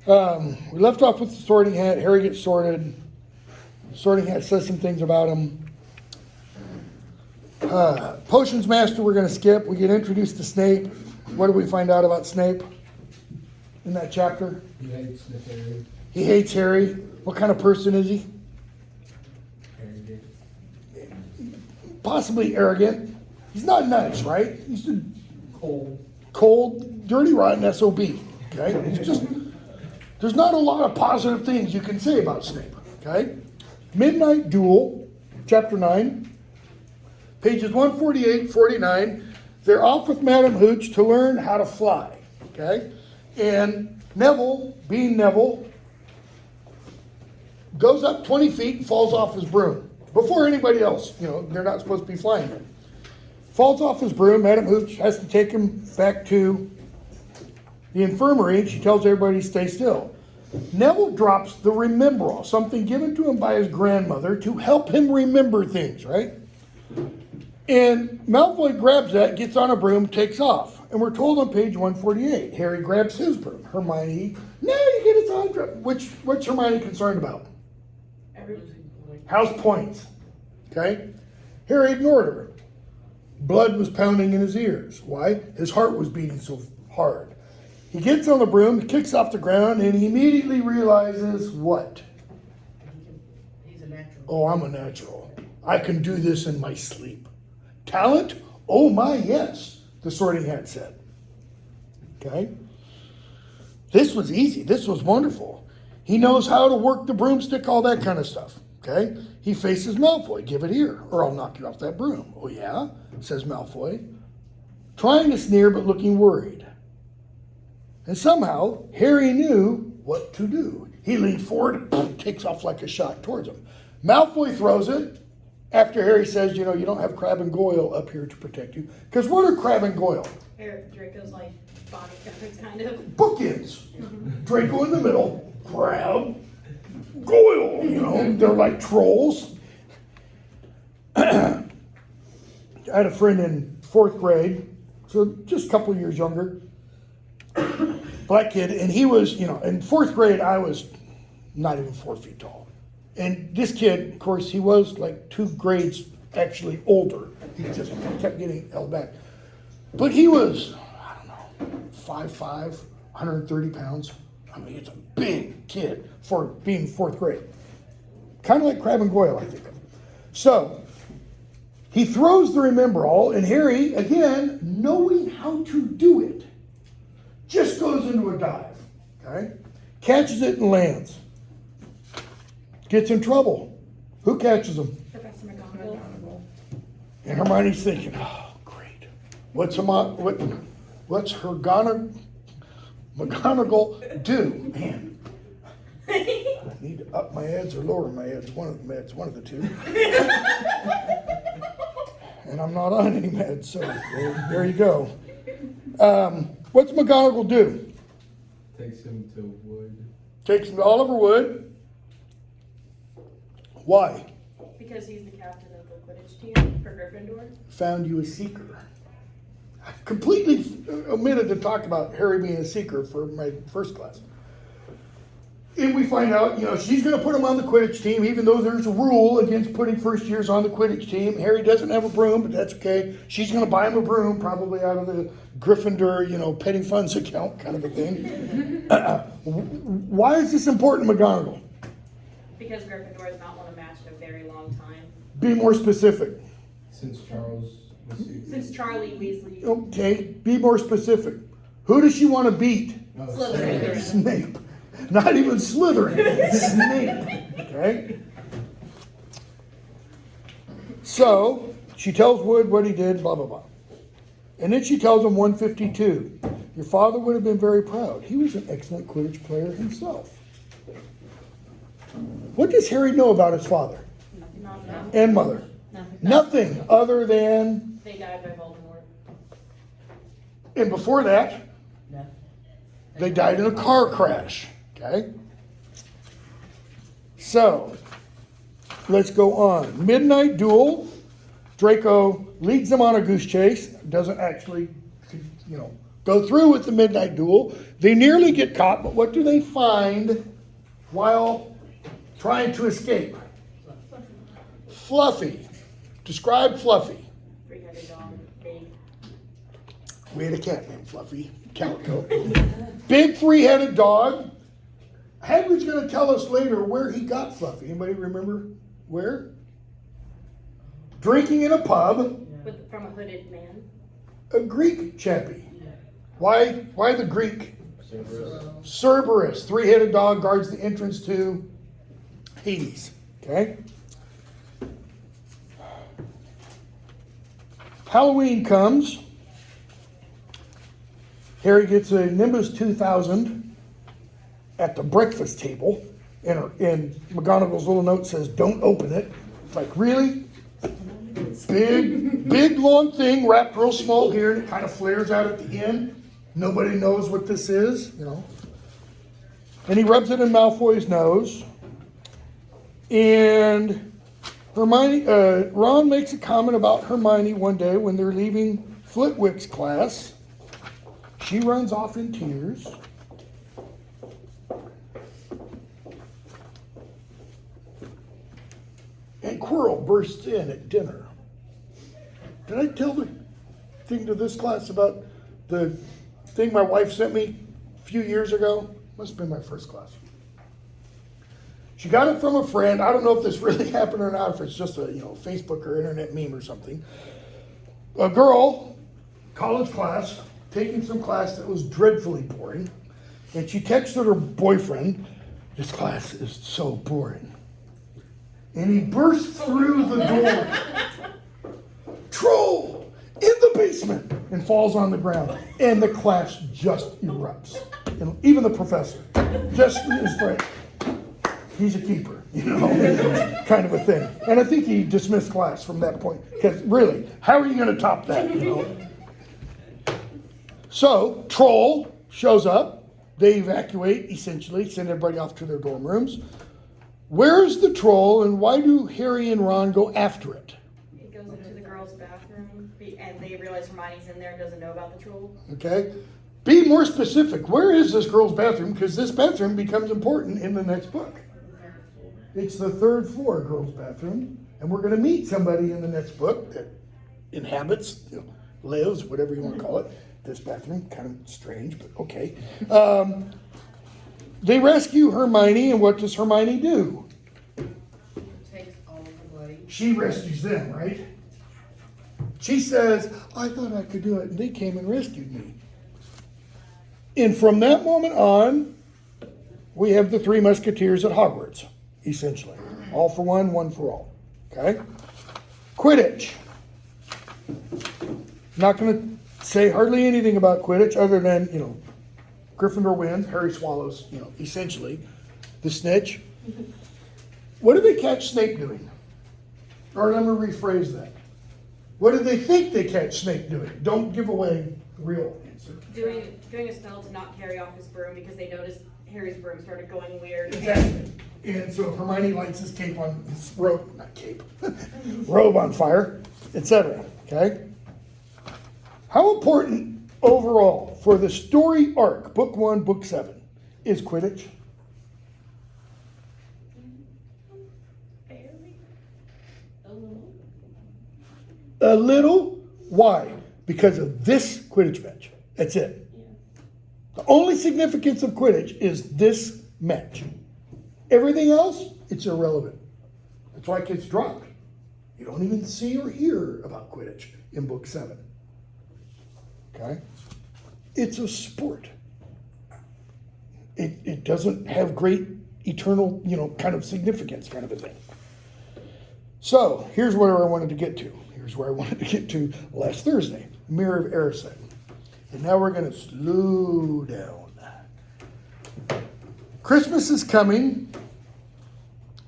We left off with the sorting hat. Harry gets sorted. Sorting hat says some things about him. Potions Master we're going to skip. We get introduced to Snape. What do we find out about Snape in that chapter? He hates Harry. He hates Harry. What kind of person is he? Arrogant. Possibly arrogant. He's not nice, right? He's a Cold. dirty, rotten SOB. Okay? He's just, there's not a lot of positive things you can say about Snape. Okay? Midnight Duel, chapter 9, pages 148, 49. They're off with Madam Hooch to learn how to fly. Okay? And Neville, being Neville, goes up 20 feet and falls off his broom. Before anybody else, they're not supposed to be flying him. Falls off his broom. Madam Hooch has to take him back to the infirmary, and she tells everybody to stay still. Neville drops the Remember-All, something given to him by his grandmother to help him remember things, right? And Malfoy grabs that, gets on a broom, takes off. And we're told on page 148, Harry grabs his broom. Hermione, no, you get his own broom. What's Hermione concerned about? House points. Okay? Harry ignored her. Blood was pounding in his ears. Why? His heart was beating so hard. He gets on the broom, kicks off the ground, and he immediately realizes what? He's a natural. Oh, I'm a natural. I can do this in my sleep. Talent? Oh my, yes, the Sorting Hat said. Okay? This was easy. This was wonderful. He knows how to work the broomstick, all that kind of stuff. Okay? He faces Malfoy. Give it here, or I'll knock you off that broom. Oh yeah? Says Malfoy. Trying to sneer, but looking worried. And somehow, Harry knew what to do. He leaned forward and takes off like a shot towards him. Malfoy throws it after Harry says, you don't have Crabbe and Goyle up here to protect you. Because what are Crabbe and Goyle? Draco's like bodyguards, kind of. Bookends. Draco in the middle, Crabbe, Goyle, they're like trolls. I had a friend in 4th grade, so just a couple of years younger, black kid, and he was, in 4th grade, I was not even 4 feet tall. And this kid, of course, he was like 2 grades actually older. He just kept getting held back. But he was, 5'5", 130 pounds. I mean, he's a big kid for being 4th grade. Kind of like Crabbe and Goyle, I think. So, he throws the Remember-All, and Harry, again, knowing how to do it, just goes into a dive, okay? Catches it and lands. Gets in trouble. Who catches him? Professor McGonagall. And Hermione's thinking, oh, great. What's McGonagall do? Man, I need to up my eds or lower my eds. One of the meds, one of the two. And I'm not on any meds, so there you go. What's McGonagall do? Takes him to Wood. Takes him to Oliver Wood. Why? Because he's the captain of the Quidditch team for Gryffindor. Found you a seeker. I completely omitted to talk about Harry being a seeker for my first class. And we find out, she's going to put him on the Quidditch team, even though there's a rule against putting first years on the Quidditch team. Harry doesn't have a broom, but that's okay. She's going to buy him a broom, probably out of the Gryffindor, petty funds account kind of a thing. Why is this important, McGonagall? Because Gryffindor has not won a match in a very long time. Be more specific. Since Charles was Since Charlie Weasley. Okay, be more specific. Who does she want to beat? Slytherin. Snape. Not even Slytherin. Snape. Okay? So, she tells Wood what he did, blah, blah, blah. And then she tells him 152. Your father would have been very proud. He was an excellent Quidditch player himself. What does Harry know about his father Nothing. and mother? Nothing other than, They died by Voldemort. and before that, they died in a car crash. Okay? So, let's go on. Midnight Duel. Draco leads them on a goose chase. Doesn't actually, go through with the midnight duel. They nearly get caught, but what do they find while trying to escape? Fluffy. Describe Fluffy. Three-headed dog, big. We had a cat named Fluffy, Calico. Big three-headed dog. Hagrid's going to tell us later where he got Fluffy. Anybody remember where? Drinking in a pub. From a hooded man. A Greek chappie. Why the Greek? Cerberus, three-headed dog, guards the entrance to Hades. Okay? Halloween comes. Harry gets a Nimbus 2000 at the breakfast table, and McGonagall's little note says, "Don't open it." It's like, really? Big, long thing wrapped real small here, and it kind of flares out at the end. Nobody knows what this is, you know. And he rubs it in Malfoy's nose. And Ron makes a comment about Hermione one day when they're leaving Flitwick's class. She runs off in tears. And Quirrell bursts in at dinner. Did I tell the thing to this class about the thing my wife sent me a few years ago? Must have been my first class. She got it from a friend. I don't know if this really happened or not, if it's just a Facebook or internet meme or something. A girl, college class, taking some class that was dreadfully boring, and she texted her boyfriend, "This class is so boring." And he bursts through the door. "Troll! In the basement!" and falls on the ground. And the class just erupts. And even the professor just is like, he's a keeper, kind of a thing. And I think he dismissed class from that point. Because really, how are you going to top that, So, Troll shows up. They evacuate, essentially, send everybody off to their dorm rooms. Where's the troll, and why do Harry and Ron go after it? It goes into the girls' bathroom, and they realize Hermione's in there and doesn't know about the troll. Okay? Be more specific. Where is this girl's bathroom? Because this bathroom becomes important in the next book. It's the third floor girl's bathroom, and we're going to meet somebody in the next book that inhabits, lives, whatever you want to call it. This bathroom, kind of strange, but okay. They rescue Hermione, and what does Hermione do? Takes all of the bloody. She rescues them, right? She says, "I thought I could do it, and they came and rescued me." And from that moment on, we have the Three Musketeers at Hogwarts, essentially. All for one, one for all. Okay? Quidditch. Not going to say hardly anything about Quidditch other than, Gryffindor wins, Harry swallows, essentially, the snitch. What did they catch Snape doing? Or let me rephrase that. What did they think they catch Snape doing? Don't give away the real answer. Doing a spell to not carry off his broom because they noticed Harry's broom started going weird. Exactly. And so Hermione lights his cape on his robe, not cape, robe on fire, etc. Okay? How important overall for the story arc, book 1, book 7, is Quidditch? Barely. A little. Why? Because of this Quidditch match. That's it. The only significance of Quidditch is this match. Everything else, it's irrelevant. That's why it gets dropped. You don't even see or hear about Quidditch in book 7. Okay? It's a sport. It doesn't have great eternal, kind of significance kind of a thing. So, here's where I wanted to get to. Here's where I wanted to get to last Thursday. Mirror of Erised. And now we're going to slow down. Christmas is coming.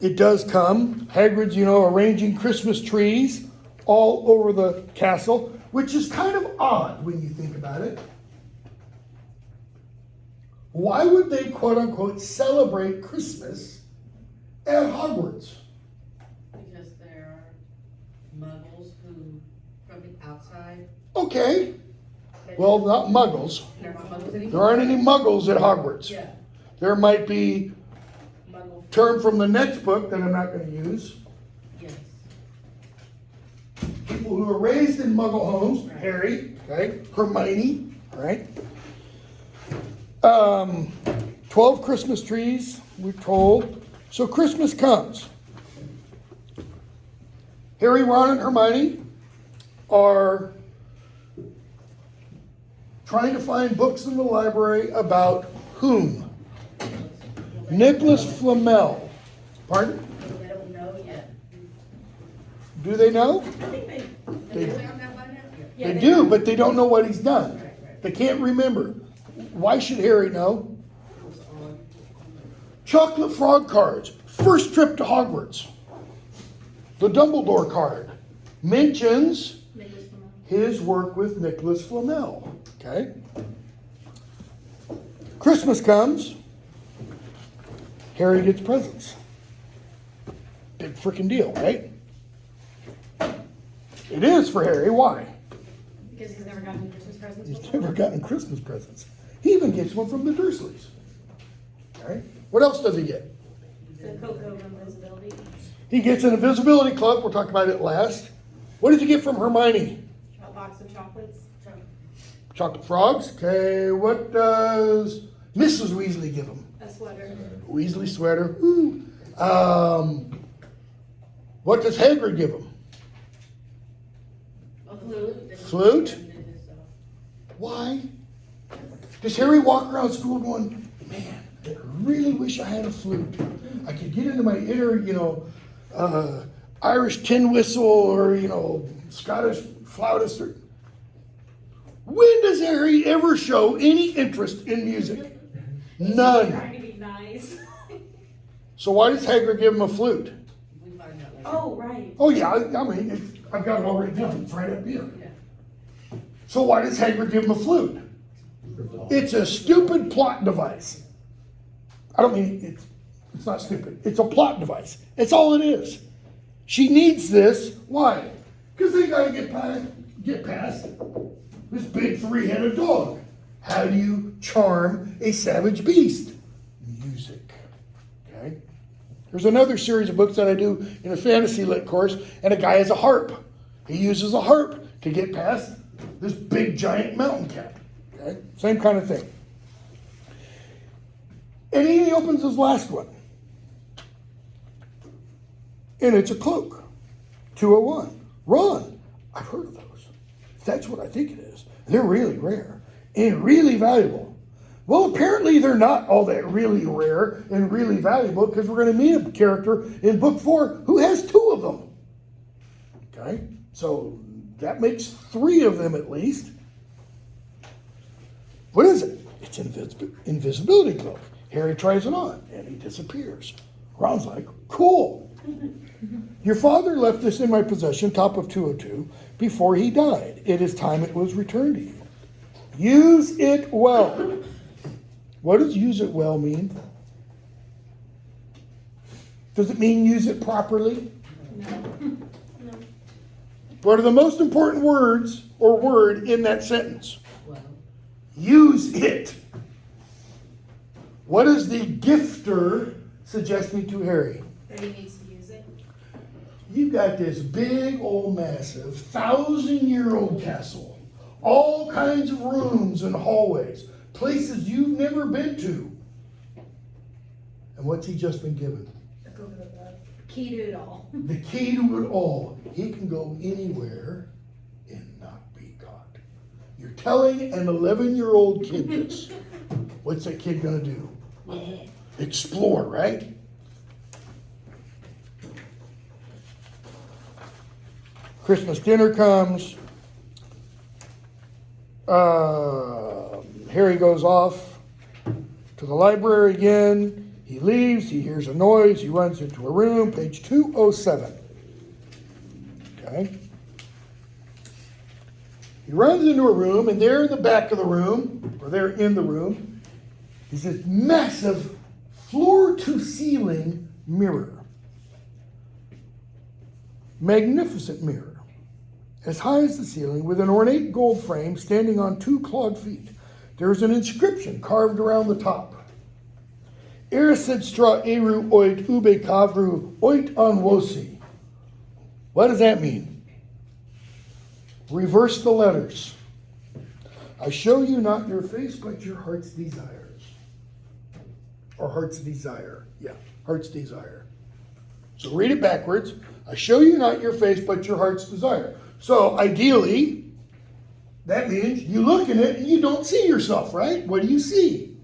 It does come. Hagrid's, arranging Christmas trees all over the castle, which is kind of odd when you think about it. Why would they, quote unquote, celebrate Christmas at Hogwarts? Because there are muggles who, from the outside, Okay, Well, not muggles. They're not muggles There anymore. aren't any muggles at Hogwarts. Yeah, There might be muggle, term from the next book that I'm not gonna use. yes. People who are raised in muggle homes, Harry, okay, Hermione, right? 12 Christmas trees, we're told. So Christmas comes. Harry, Ron, and Hermione are trying to find books in the library about whom? Nicholas Flamel. Pardon? They don't know yet. Do they know? I think they, They found out by now? yeah, They do, but they don't know what he's done. Right. They can't remember. Why should Harry know? Chocolate frog cards. First trip to Hogwarts. The Dumbledore card mentions Nicholas Flamel. his work with Nicholas Flamel. Okay? Christmas comes. Harry gets presents. Big freaking deal, right? It is for Harry. Why? Because he's never gotten Christmas presents He's before. never gotten Christmas presents. He even gets one from the Dursleys. All right? What else does he get? The Cocoa of Invisibility. He gets an invisibility cloak. We'll talk about it last. What did you get from Hermione? A box of chocolates. Chocolate frogs. Okay, what does Mrs. Weasley give him? A sweater. Weasley sweater. Woo. What does Hagrid give him? A flute. Flute? And then his, Why? Does Harry walk around school going, man, I really wish I had a flute. I could get into my inner, Irish tin whistle or, Scottish flautist. When does Harry ever show any interest in music? None. Trying to be nice. So why does Hagrid give him a flute? we find out later. Oh, right. Oh yeah, I've got it all written down. It's right up here. Yeah. So why does Hagrid give him a flute? It's a stupid plot device. I don't mean it's not stupid. It's a plot device. It's all it is. She needs this. Why? Because they gotta get past this big three-headed dog. How do you charm a savage beast? Music. Okay? There's another series of books that I do in a fantasy lit course, and a guy has a harp. He uses a harp to get past this big giant mountain cat. Okay? Same kind of thing. And he opens his last one. And it's a cloak. 201. Ron, I've heard of those. That's what I think it is. They're really rare and really valuable. Well, apparently they're not all that really rare and really valuable because we're going to meet a character in book 4 who has 2 of them. Okay? So that makes 3 of them at least. What is it? It's an invisibility cloak. Harry tries it on and he disappears. Ron's like, cool. Your father left this in my possession, top of 202, before he died. It is time it was returned to you. Use it well. What does use it well mean? Does it mean use it properly? No. What are the most important words or word in that sentence? Well, Use it. What is the gifter suggesting to Harry? That he needs to use it. You've got this big old massive 1,000-year-old castle. All kinds of rooms and hallways. Places you've never been to. And what's he just been given? Key to it all. The key to it all. He can go anywhere and not be caught. You're telling an 11-year-old kid this. What's that kid gonna do? Explore, right? Christmas dinner comes. Harry goes off to the library again. He leaves, he hears a noise, he runs into a room, page 207. Okay? He runs into a room, and there in the back of the room, or there in the room, is this massive floor-to-ceiling mirror. Magnificent mirror. as high as the ceiling, with an ornate gold frame standing on 2 clawed feet. There is an inscription carved around the top. Erised stra eru oit ube kavru oit anwosi. What does that mean? Reverse the letters. I show you not your face, but your heart's desires. Or heart's desire. Yeah, heart's desire. So read it backwards. I show you not your face, but your heart's desire. So ideally, that means you look in it and you don't see yourself, right? What do you see?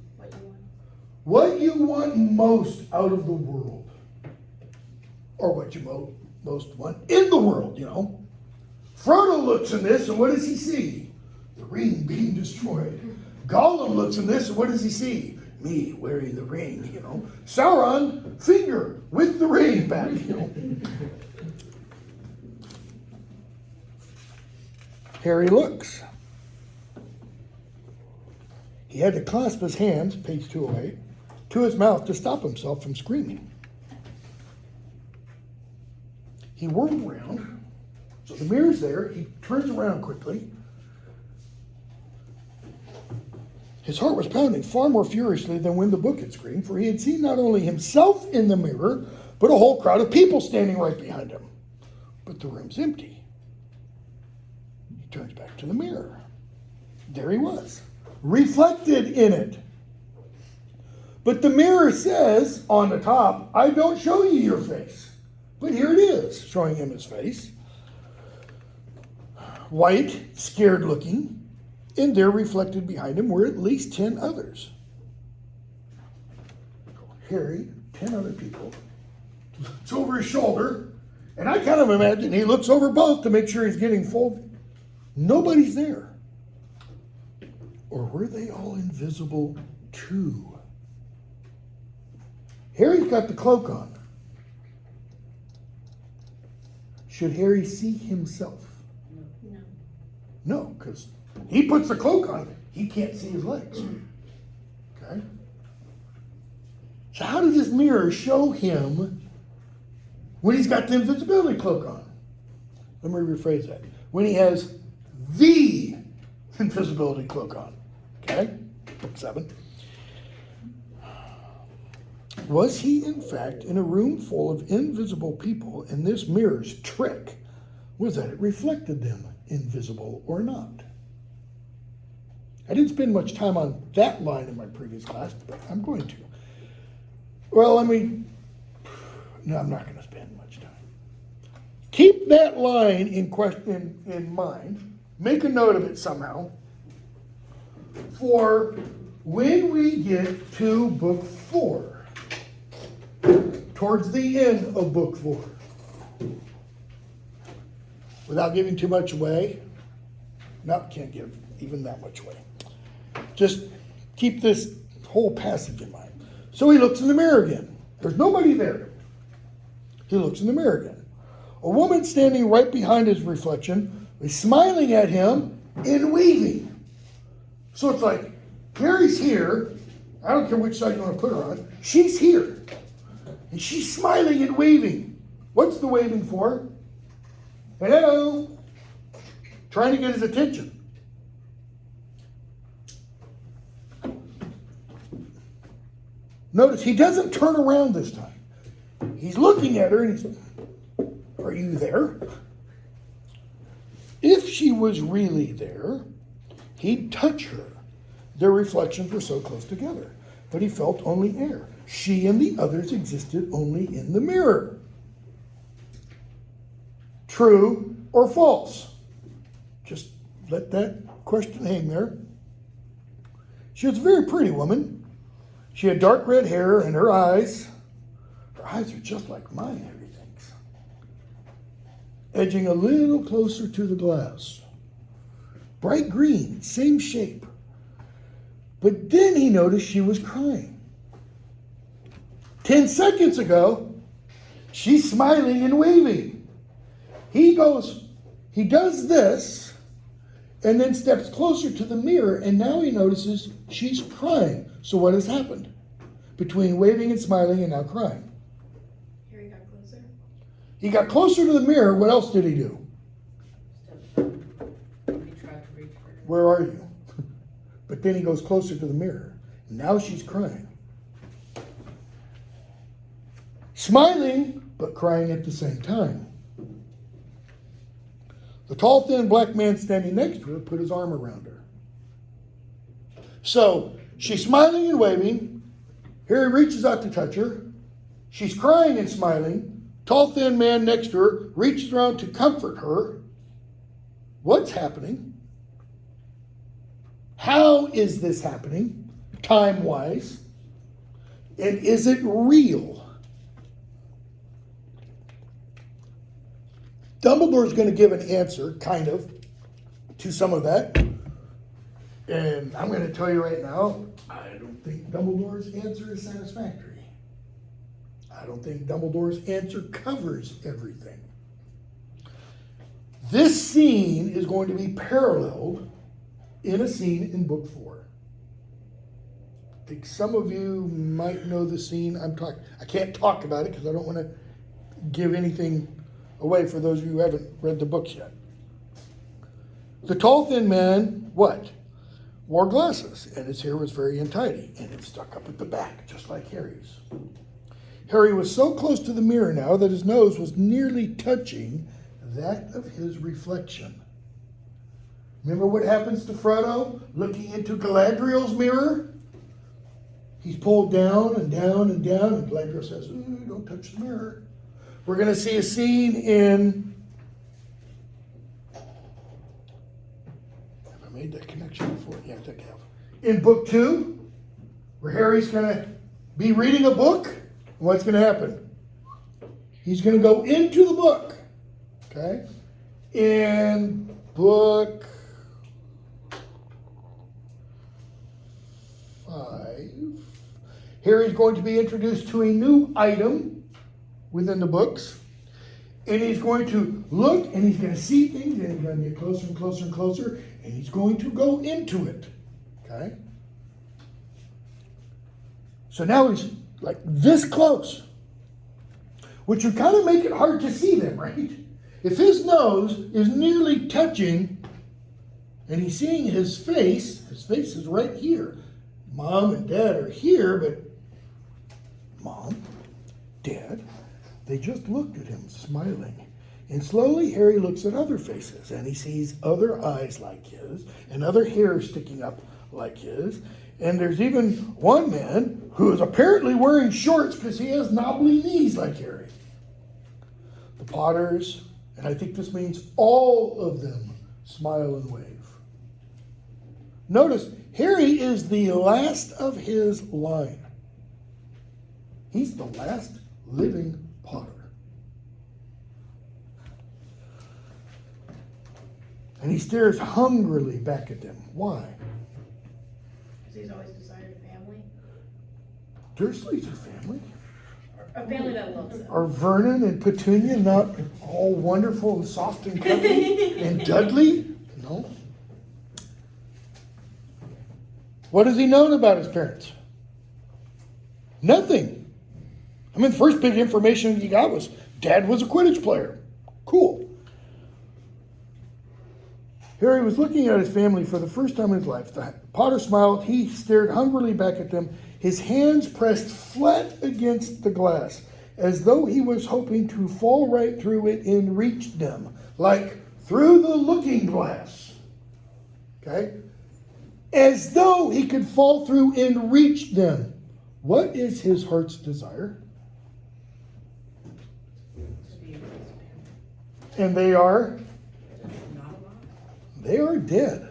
What you want most out of the world. Or what you most want in the world, you know. Frodo looks in this and what does he see? The ring being destroyed. Gollum looks in this and what does he see? Me wearing the ring, you know. Sauron, finger with the ring back, you know. Harry looks. He had to clasp his hands, page 208, to his mouth to stop himself from screaming. He whirled around. So the mirror's there. He turns around quickly. His heart was pounding far more furiously than when the book had screamed, for he had seen not only himself in the mirror, but a whole crowd of people standing right behind him. But the room's empty. He turns back to the mirror. There he was, reflected in it. But the mirror says on the top, I don't show you your face. But here it is, showing him his face. White, scared looking. And there reflected behind him were at least 10 others. Harry, 10 other people. It's over his shoulder. And I kind of imagine he looks over both to make sure he's getting full. Nobody's there. Or were they all invisible too? Harry's got the cloak on. Should Harry see himself? No. No, because he puts the cloak on, he can't see his legs. Okay? So how does this mirror show him when he's got the invisibility cloak on? Let me rephrase that. When he has the invisibility cloak on. Okay? Book 7. Was he, in fact, in a room full of invisible people, and this mirror's trick was that it reflected them, invisible or not? I didn't spend much time on that line in my previous class, but I'm going to. Well, no, I'm not going to spend much time. Keep that line in mind. Make a note of it somehow. For when we get to book 4, towards the end of book 4, without giving too much away, no, can't give even that much away. Just keep this whole passage in mind. So he looks in the mirror again. There's nobody there. He looks in the mirror again. A woman standing right behind his reflection is smiling at him and waving. So it's like, Harry's here. I don't care which side you want to put her on. She's here. And she's smiling and waving. What's the waving for? Hello. Trying to get his attention. Notice he doesn't turn around this time. He's looking at her and he's, are you there? If she was really there, he'd touch her. Their reflections were so close together, but he felt only air. She and the others existed only in the mirror. True or false? Just let that question hang there. She was a very pretty woman. She had dark red hair and her eyes are just like mine, Harry thinks. Edging a little closer to the glass. Bright green, same shape. But then he noticed she was crying. 10 seconds ago, she's smiling and waving. He does this, and then steps closer to the mirror, and now he notices she's crying. So what has happened between waving and smiling and now crying? Harry got closer. He got closer to the mirror. What else did he do? Step Where are you? But then he goes closer to the mirror. Now she's crying. Smiling, but crying at the same time. The tall, thin black man standing next to her put his arm around her. So she's smiling and waving. Harry reaches out to touch her. She's crying and smiling. Tall, thin man next to her reaches around to comfort her. What's happening? How is this happening, time-wise? And is it real? Dumbledore's going to give an answer, kind of, to some of that. And I'm going to tell you right now, I don't think Dumbledore's answer is satisfactory. I don't think Dumbledore's answer covers everything. This scene is going to be paralleled in a scene in book 4. I think some of you might know the scene I'm talking. I can't talk about it because I don't want to give anything away for those of you who haven't read the books yet. The tall, thin man, what? Wore glasses, and his hair was very untidy, and it stuck up at the back, just like Harry's. Harry was so close to the mirror now that his nose was nearly touching that of his reflection. Remember what happens to Frodo looking into Galadriel's mirror? He's pulled down and down and down, and Galadriel says, "Ooh, don't touch the mirror." We're going to see a scene in... Have I made that connection before? Yeah, I think I have. In book 2, where Harry's going to be reading a book. What's going to happen? He's going to go into the book. Okay? In book 5, Harry's going to be introduced to a new item within the books. And he's going to look and he's going to see things and he's going to get closer and closer and closer and he's going to go into it. Okay? So now he's like this close, which would kind of make it hard to see them, right? If his nose is nearly touching and he's seeing his face is right here. Mom and Dad are here, but Mom, Dad, they just looked at him smiling. And slowly Harry looks at other faces and he sees other eyes like his and other hair sticking up like his. And there's even one man who is apparently wearing shorts because he has knobbly knees like Harry. The Potters, and I think this means all of them, smile and wave. Notice, Harry is the last of his line. He's the last living Potter. And he stares hungrily back at them. Why? Because he's always desired a family. Dursleys are family. A family that loves him. Are Vernon and Petunia not all wonderful and soft and cuddly? And Dudley? No. What has he known about his parents? Nothing. I mean, the first big information he got was Dad was a Quidditch player. Cool. Harry was looking at his family for the first time in his life. The Potter smiled. He stared hungrily back at them, his hands pressed flat against the glass, as though he was hoping to fall right through it and reach them, like through the looking glass. Okay? As though he could fall through and reach them. What is his heart's desire? And they are? They are dead.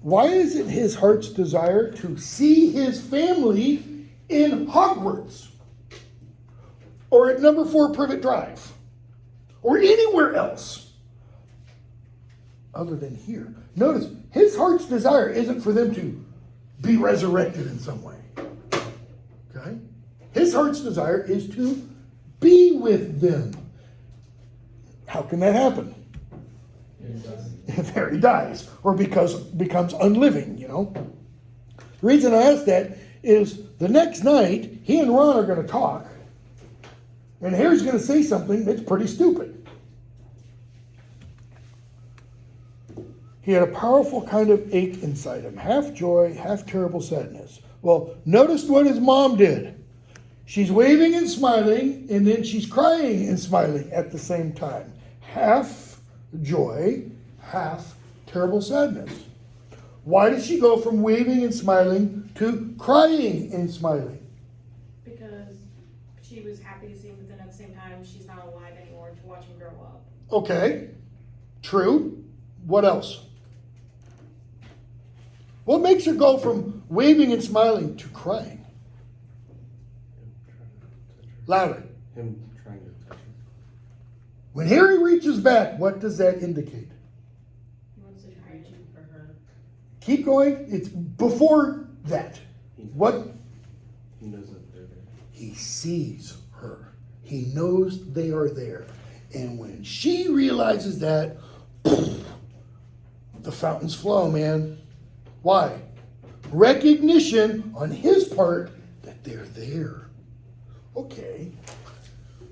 Why is it his heart's desire to see his family in Hogwarts? Or at number 4 Privet Drive? Or anywhere else? Other than here. Notice, his heart's desire isn't for them to be resurrected in some way. Okay? His heart's desire is to be with them. How can that happen? There he dies, or becomes unliving, you know. The reason I ask that is the next night, he and Ron are going to talk, and Harry's going to say something that's pretty stupid. He had a powerful kind of ache inside him, half joy, half terrible sadness. Well, notice what his mom did. She's waving and smiling, and then she's crying and smiling at the same time. Half joy, half terrible sadness. Why did she go from waving and smiling to crying and smiling? Because she was happy to see him, but then at the same time, she's not alive anymore to watch him grow up. Okay, true. What else? What makes her go from waving and smiling to crying? Louder. Him trying to touch her. When Harry reaches back, what does that indicate? He wants to try Reaching for her. Keep going. It's before that. What? He knows that they're there. He sees her. He knows they are there. And when she realizes that, the fountains flow, man. Why? Recognition on his part that they're there. Okay.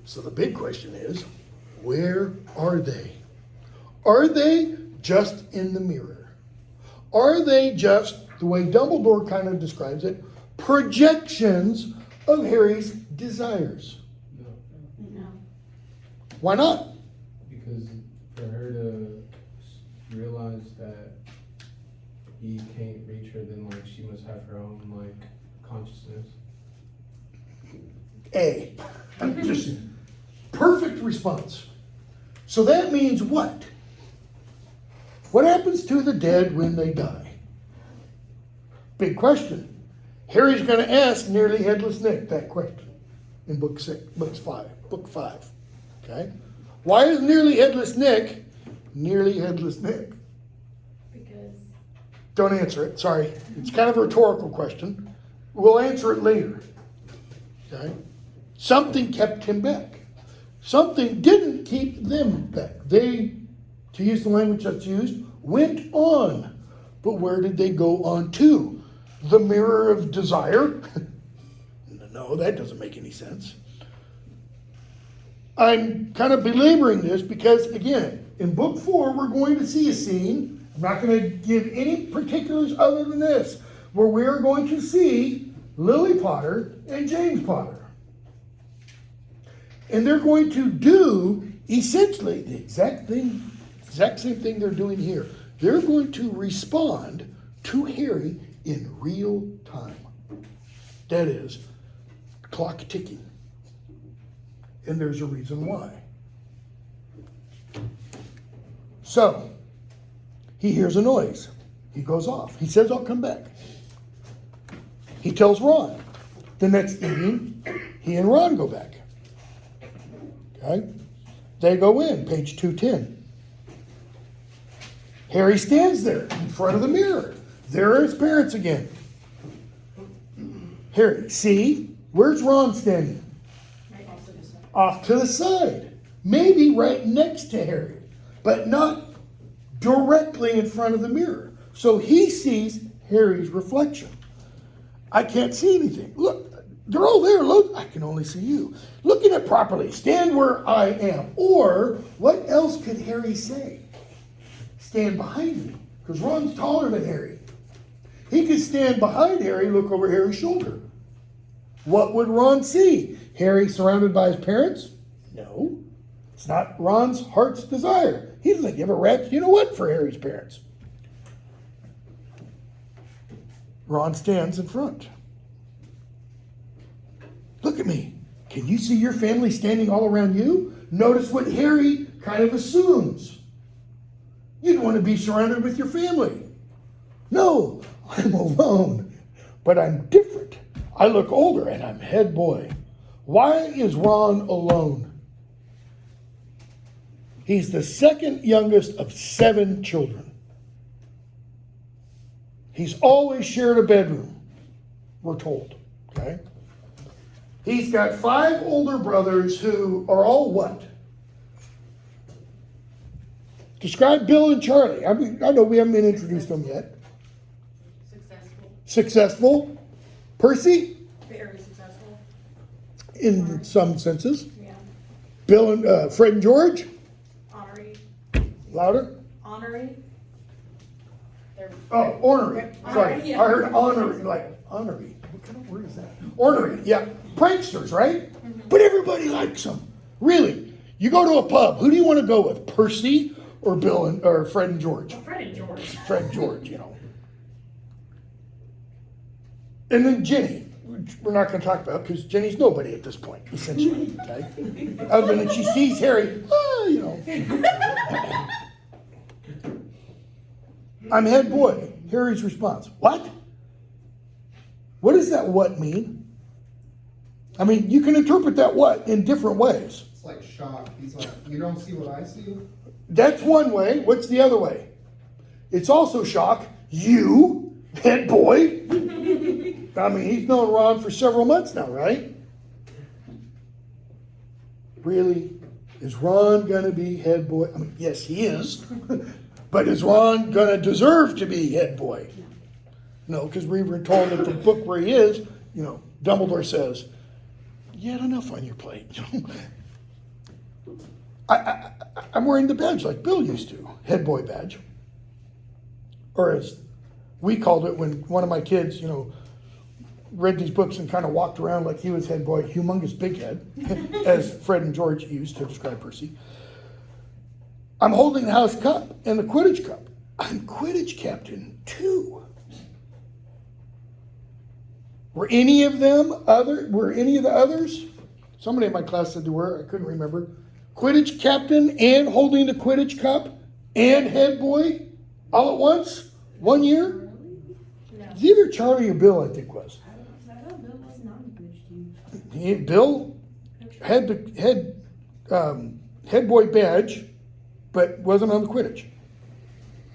So the big question is, where are they? Are they just in the mirror? Are they just, the way Dumbledore kind of describes it, projections of Harry's desires? No, No. Why not? because for her to realize that he can't reach her, then like she must have her own like consciousness. Just perfect response. So that means what? What happens to the dead when they die? Big question. Harry's going to ask Nearly Headless Nick that question in book 5. Okay? Why is Nearly Headless Nick Nearly Headless Nick? Because Don't answer it. Sorry. It's kind of a rhetorical question. We'll answer it later. Okay? Something kept him back. Something didn't keep them back. They, to use the language that's used, went on. But where did they go on to? The mirror of desire? No, that doesn't make any sense. I'm kind of belaboring this because, again, in book 4, we're going to see a scene. I'm not going to give any particulars other than this, where we are going to see Lily Potter and James Potter. And they're going to do essentially the exact same thing they're doing here. They're going to respond to Harry in real time. That is, clock ticking. And there's a reason why. So, he hears a noise. He goes off. He says, I'll come back. He tells Ron. The next evening, he and Ron go back. Okay? They go in, page 210. Harry stands there in front of the mirror. There are his parents again. Harry, see? Where's Ron standing? right off to the side. Off to the side. Maybe right next to Harry, but not directly in front of the mirror. So he sees Harry's reflection. I can't see anything. Look, they're all there. Look, I can only see you. Look at it properly. Stand where I am. Or what else could Harry say? Stand behind me. Because Ron's taller than Harry. He could stand behind Harry, look over Harry's shoulder. What would Ron see? Harry surrounded by his parents? No. It's not Ron's heart's desire. He doesn't give a rat's you know what for Harry's parents. Ron stands in front. Look at me. Can you see your family standing all around you? Notice what Harry kind of assumes. You'd want to be surrounded with your family. No, I'm alone, but I'm different. I look older and I'm head boy. Why is Ron alone? He's the second youngest of 7 children. He's always shared a bedroom, we're told, okay? He's got 5 older brothers who are all what? Describe Bill and Charlie. I know we haven't been introduced to them yet. Successful. Successful. Percy, Very successful. in some senses. Yeah. Bill and Fred and George, Honorary. louder. Honorary. Oh, ornery, sorry, Yeah. I heard honorary, like, honorary, what kind of word is that? Ornery, yeah, pranksters, right? But everybody likes them, really. You go to a pub, who do you want to go with, Percy or or Fred and George? Well, Fred and George. Fred and George, you know. And then Jenny, which we're not gonna talk about, because Jenny's nobody at this point, essentially, okay? Other than she sees Harry, you know. I'm head boy. Harry's response, what? What does that what mean? I mean, you can interpret that what in different ways. It's like shock. He's like, you don't see what I see? That's one way. What's the other way? It's also shock. You, head boy. I mean, he's known Ron for several months now, right? Really? Is Ron gonna be head boy? I mean, yes, he is. But is Ron gonna deserve to be head boy? No, because we were told at the book where he is, you know, Dumbledore says, you had enough on your plate. I'm wearing the badge like Bill used to, head boy badge. Or as we called it when one of my kids, you know, read these books and kind of walked around like he was head boy, humongous big head, as Fred and George used to describe Percy. I'm holding the house cup and the Quidditch cup. I'm Quidditch captain too. Were any of the others? Somebody in my class said they were, I couldn't remember. Quidditch captain and holding the Quidditch cup and head boy all at once? 1 year? No. It's either Charlie or Bill, I think was. I thought Bill was not a Quidditch team. Bill had the head boy badge, but wasn't on the Quidditch.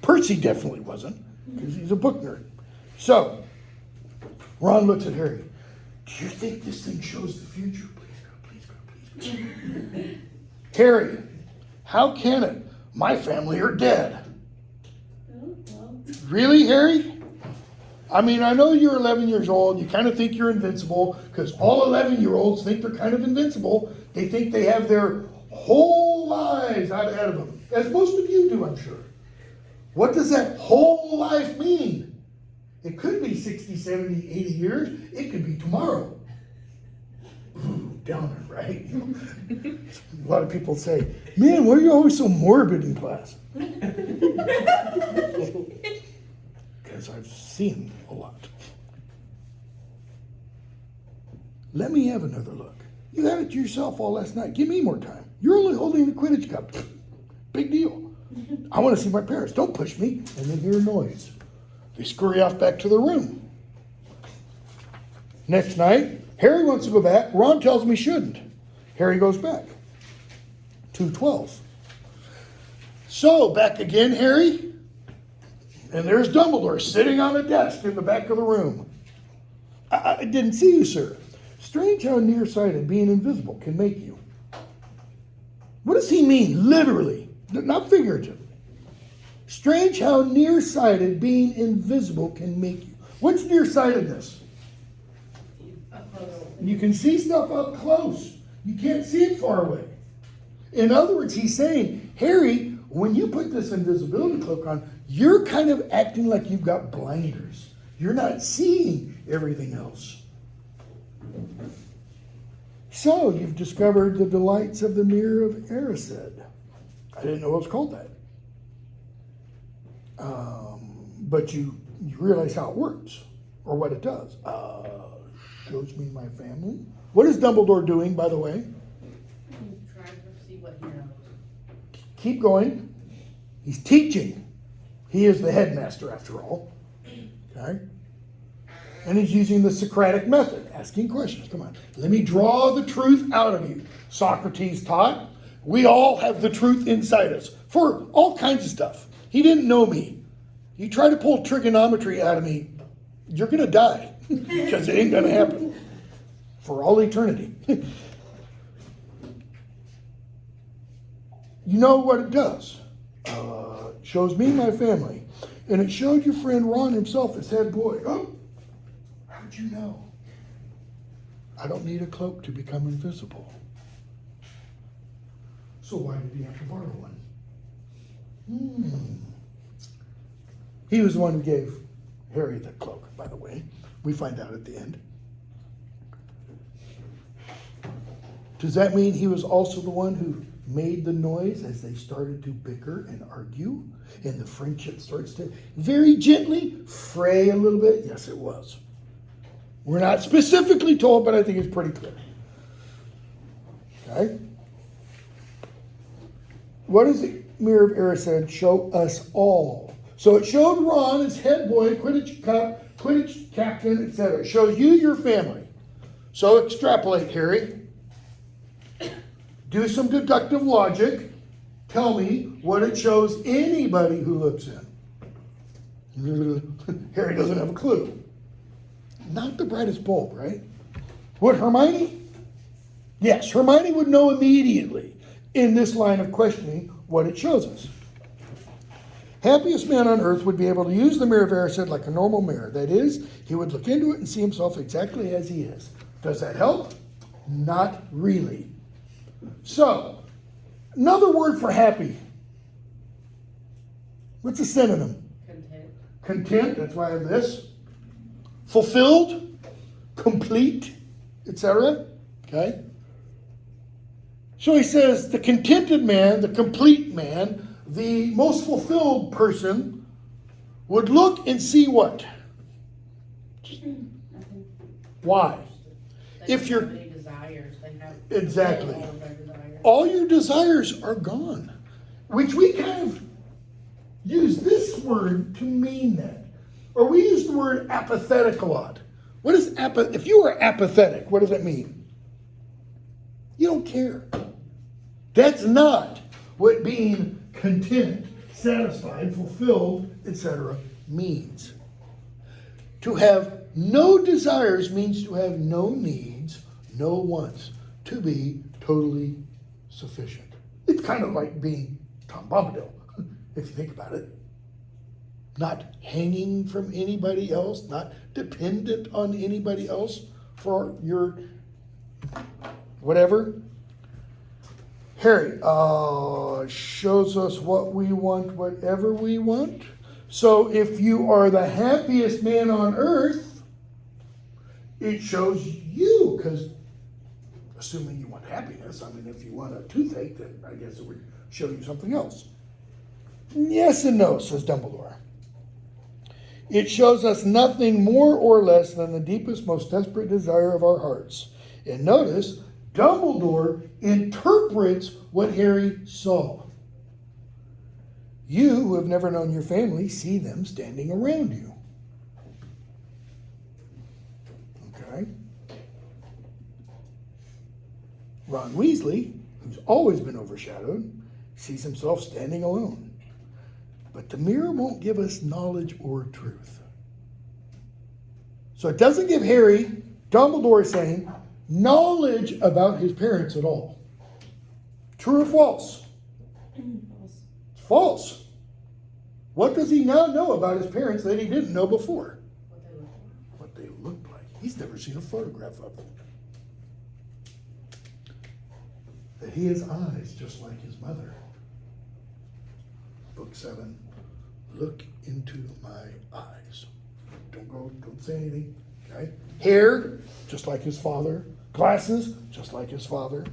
Percy definitely wasn't, because he's a book nerd. So, Ron looks at Harry. Do you think this thing shows the future? Please go, please go. Harry, how can it? My family are dead. Oh, well. Really, Harry? I mean, I know you're 11 years old. You kind of think you're invincible, because all 11-year-olds think they're kind of invincible. They think they have their whole lives out ahead of them, as most of you do, I'm sure. What does that whole life mean? It could be 60, 70, 80 years. It could be tomorrow. Ooh, downer, right? A lot of people say, man, why are you always so morbid in class? Because I've seen a lot. Let me have another look. You had it to yourself all last night. Give me more time. You're only holding the Quidditch cup. Big deal. I want to see my parents. Don't push me. And then hear a noise. They scurry off back to their room. Next night, Harry wants to go back. Ron tells him he shouldn't. Harry goes back. 2:12. So, back again, Harry. And there's Dumbledore sitting on a desk in the back of the room. I didn't see you, sir. Strange how nearsighted being invisible can make you. What does he mean, literally? Not figuratively. Strange how nearsighted being invisible can make you. What's nearsightedness? Up close. You can see stuff up close. You can't see it far away. In other words, he's saying, Harry, when you put this invisibility cloak on, you're kind of acting like you've got blinders. You're not seeing everything else. So, you've discovered the delights of the mirror of Erised. I didn't know it was called that. But you realize how it works, or what it does. Shows me my family. What is Dumbledore doing, by the way? Trying to see what he knows. Keep going. He's teaching. He is the headmaster, after all. Okay? And he's using the Socratic method, asking questions. Come on. Let me draw the truth out of you. Socrates taught, we all have the truth inside us for all kinds of stuff. He didn't know me. You try to pull trigonometry out of me, you're going to die because it ain't going to happen for all eternity. You know what it does. Shows me my family. And it showed your friend Ron himself as head boy. Oh, how'd you know? I don't need a cloak to become invisible. So why did he have to borrow one? He was the one who gave Harry the cloak, by the way. We find out at the end. Does that mean he was also the one who made the noise as they started to bicker and argue? And the friendship starts to very gently fray a little bit? Yes, it was. We're not specifically told, but I think it's pretty clear. Okay? What does the Mirror of Erised show us all? So it showed Ron as head boy, Quidditch captain, etc. It shows you your family. So extrapolate, Harry. Do some deductive logic. Tell me what it shows anybody who looks in. Harry doesn't have a clue. Not the brightest bulb, right? Would Hermione? Yes, Hermione would know immediately in this line of questioning what it shows us. Happiest man on earth would be able to use the Mirror of Erised like a normal mirror. That is, he would look into it and see himself exactly as he is. Does that help? Not really. So, another word for happy. What's a synonym? Content. Content, that's why I have this. Fulfilled, complete, etc. Okay? So he says the contented man, the complete man, the most fulfilled person would look and see what? Nothing. Why? They If don't you're- have any desires, they have. Exactly. all of their desires. All your desires are gone. Which we kind of use this word to mean that. Or we use the word apathetic a lot. What is if you are apathetic, what does that mean? You don't care. That's not what being content, satisfied, fulfilled, etc. means. To have no desires means to have no needs, no wants, to be totally sufficient. It's kind of like being Tom Bombadil, if you think about it. Not hanging from anybody else, not dependent on anybody else for your whatever. Harry shows us what we want, whatever we want. So if you are the happiest man on earth, it shows you, because assuming you want happiness, I mean, if you want a toothache, then I guess it would show you something else. Yes and no, says Dumbledore. It shows us nothing more or less than the deepest, most desperate desire of our hearts. And notice, Dumbledore interprets what Harry saw. You, who have never known your family, see them standing around you. Okay? Ron Weasley, who's always been overshadowed, sees himself standing alone. But the mirror won't give us knowledge or truth. So it doesn't give Harry, Dumbledore is saying, knowledge about his parents at all. True or false? False. It's false. What does he now know about his parents that he didn't know before? What they look like. What they looked like. He's never seen a photograph of them. That he has eyes just like his mother. Book 7, look into my eyes. Don't say anything, okay? Hair, just like his father. Glasses, just like his father.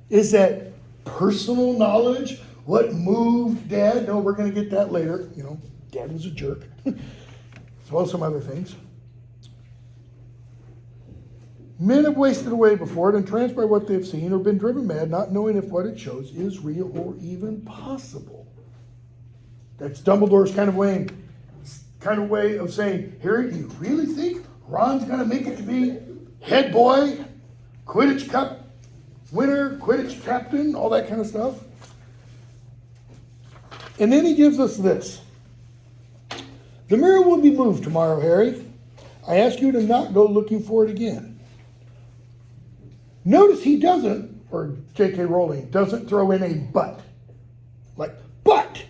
Is that personal knowledge? What moved Dad? No, we're going to get that later. You know, Dad was a jerk. As well as some other things. Men have wasted away before it, entranced by what they've seen, or been driven mad, not knowing if what it shows is real or even possible. That's Dumbledore's kind of way of saying, Harry, do you really think Ron's going to make it to be head boy, Quidditch Cup winner, Quidditch captain, all that kind of stuff? And then he gives us this. The mirror will be moved tomorrow, Harry. I ask you to not go looking for it again. Notice he doesn't, or J.K. Rowling doesn't throw in a but. Like, but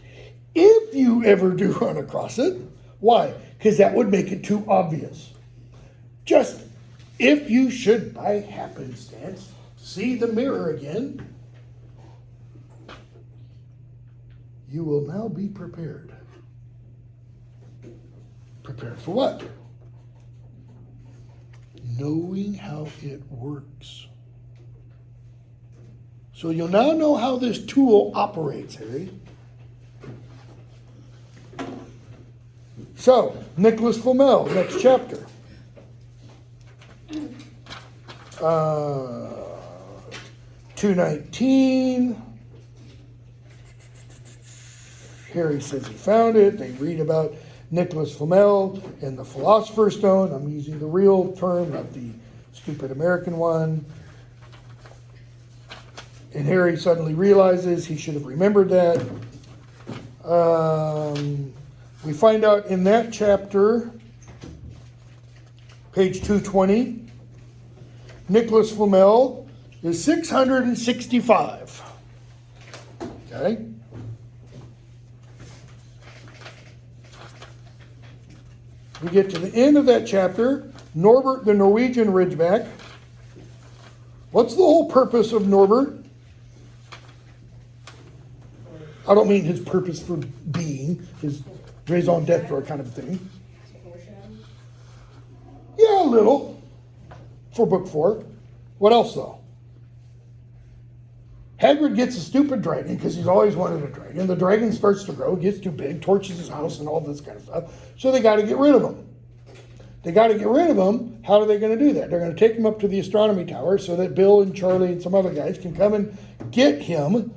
if you ever do run across it, why? Because that would make it too obvious. Just if you should by happenstance see the mirror again, you will now be prepared. Prepared for what? Knowing how it works. So you'll now know how this tool operates, Harry. So, Nicholas Flamel, next chapter. 219. Harry says he found it. They read about Nicholas Flamel and the Philosopher's Stone. I'm using the real term, not the stupid American one. And Harry suddenly realizes he should have remembered that. We find out in that chapter, page 220, Nicholas Flamel is 665. Okay? We get to the end of that chapter, Norbert the Norwegian Ridgeback. What's the whole purpose of Norbert? I don't mean his purpose for being, his raison d'etre kind of thing. Yeah, a little. For book 4. What else though? Hagrid gets a stupid dragon because he's always wanted a dragon. The dragon starts to grow, gets too big, torches his house and all this kind of stuff. So they got to get rid of him. They got to get rid of him. How are they going to do that? They're going to take him up to the astronomy tower so that Bill and Charlie and some other guys can come and get him.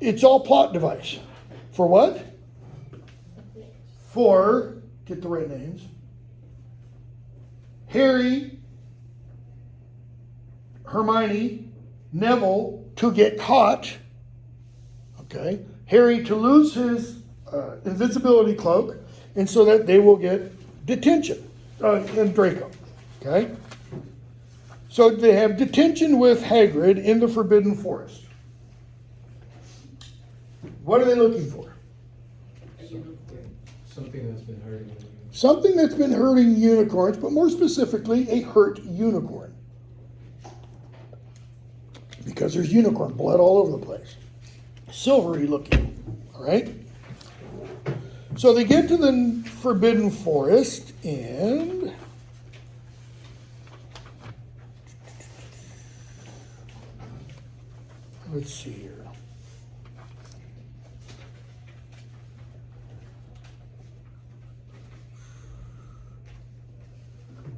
It's all plot device. For what? For, get the right names, Harry, Hermione, Neville to get caught, okay? Harry to lose his invisibility cloak, and so that they will get detention, and Draco, okay? So they have detention with Hagrid in the Forbidden Forest. What are they looking for? Something that's been hurting you. Something that's been hurting unicorns, but more specifically, a hurt unicorn. Because there's unicorn blood all over the place. Silvery looking, all right? So they get to the Forbidden Forest, and let's see here.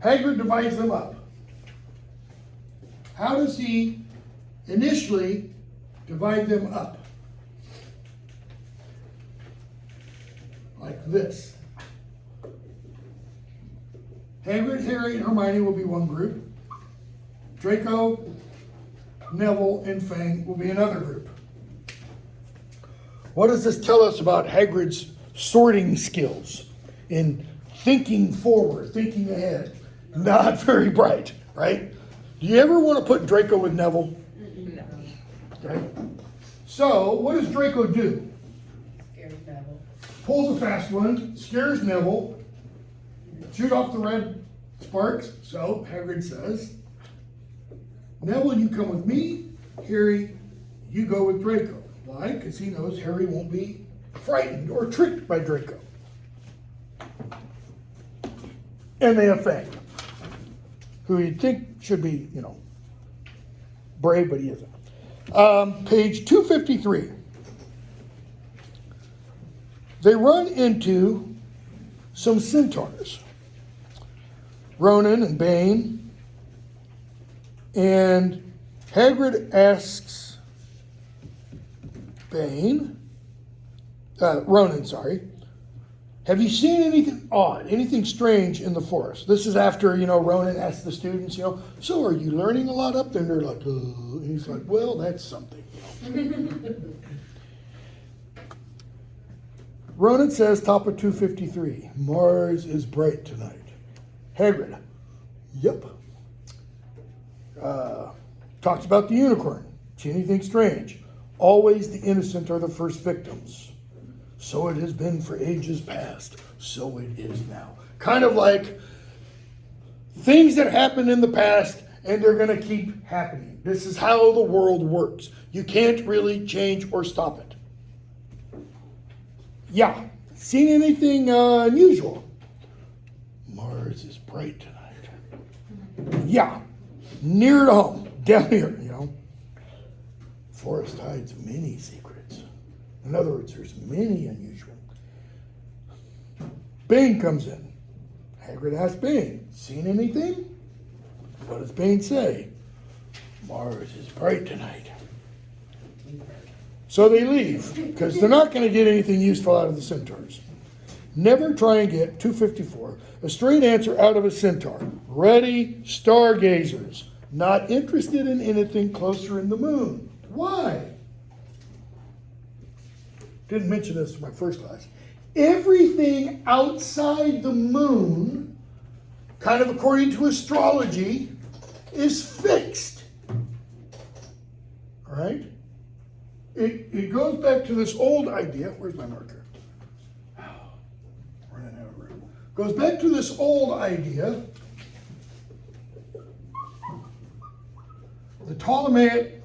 Hagrid divides them up. How does he initially divide them up? Like this. Hagrid, Harry, and Hermione will be one group. Draco, Neville, and Fang will be another group. What does this tell us about Hagrid's sorting skills in thinking forward, thinking ahead? Not very bright, right? Do you ever want to put Draco with Neville? No. Okay. So, what does Draco do? Scared Neville. Pulls a fast one, scares Neville, shoot off the red sparks. So, Hagrid says, Neville, you come with me. Harry, you go with Draco. Why? Because he knows Harry won't be frightened or tricked by Draco. And they have Fang, who you'd think should be, brave, but he isn't. Page 253. They run into some centaurs, Ronan and Bane, and Hagrid asks Ronan, have you seen anything odd, anything strange in the forest? This is after, Ronan asks the students, so are you learning a lot up there? And they're like, and he's like, well, that's something. Ronan says, top of 253, Mars is bright tonight. Hagrid, yep. Talks about the unicorn. See anything strange? Always the innocent are the first victims. So it has been for ages past. So it is now. Kind of like things that happened in the past and they're going to keep happening. This is how the world works. You can't really change or stop it. Yeah. Seen anything unusual? Mars is bright tonight. Yeah, near to home, down here, you know. Forest hides many secrets. In other words, there's many unusual. Bane comes in. Hagrid asks Bane, seen anything? What does Bane say? Mars is bright tonight. So they leave, because they're not going to get anything useful out of the centaurs. Never try and get 254, a straight answer out of a centaur. Ready, stargazers. Not interested in anything closer in the moon. Why? Didn't mention this in my first class. Everything outside the moon, kind of according to astrology, is fixed. All right? It goes back to this old idea. Where's my marker? Running out of room. Goes back to this old idea. The Ptolemaic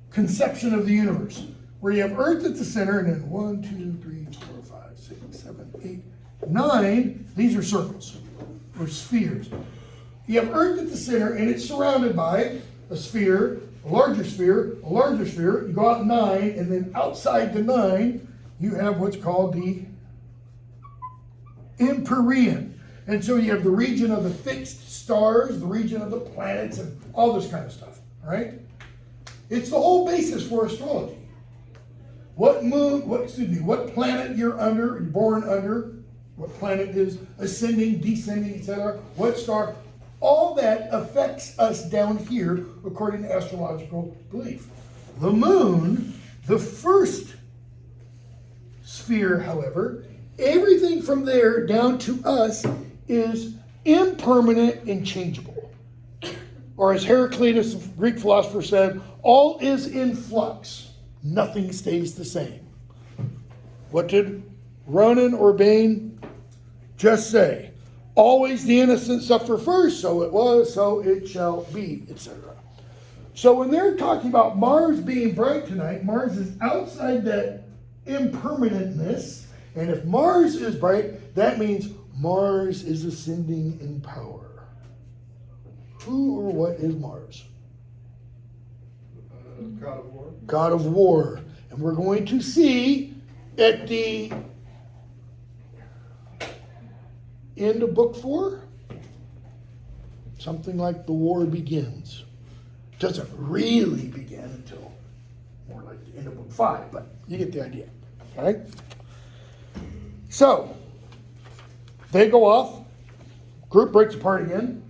conception of the universe, where you have Earth at the center, and then 1, 2, 3, 4, 5, 6, 7, 8, 9. These are circles or spheres. You have Earth at the center, and it's surrounded by a sphere, a larger sphere, a larger sphere. You go out 9, and then outside the 9, you have what's called the Empyrean. And so you have the region of the fixed stars, the region of the planets, and all this kind of stuff. All right? It's the whole basis for astrology. What planet you're born under, what planet is ascending, descending, etc., what star, all that affects us down here according to astrological belief. The moon, the first sphere, however, everything from there down to us is impermanent and changeable. Or as Heraclitus, the Greek philosopher, said, all is in flux. Nothing stays the same. What did Ronan or Bane just say? Always the innocent suffer first, so it was, so it shall be, etc. So when they're talking about Mars being bright tonight, Mars is outside that impermanentness. And if Mars is bright, that means Mars is ascending in power. Who or what is Mars? God of War. God of War. And we're going to see at the end of book 4, something like the war begins. Doesn't really begin until more like the end of book 5, but you get the idea. All right? So, they go off. Group breaks apart again.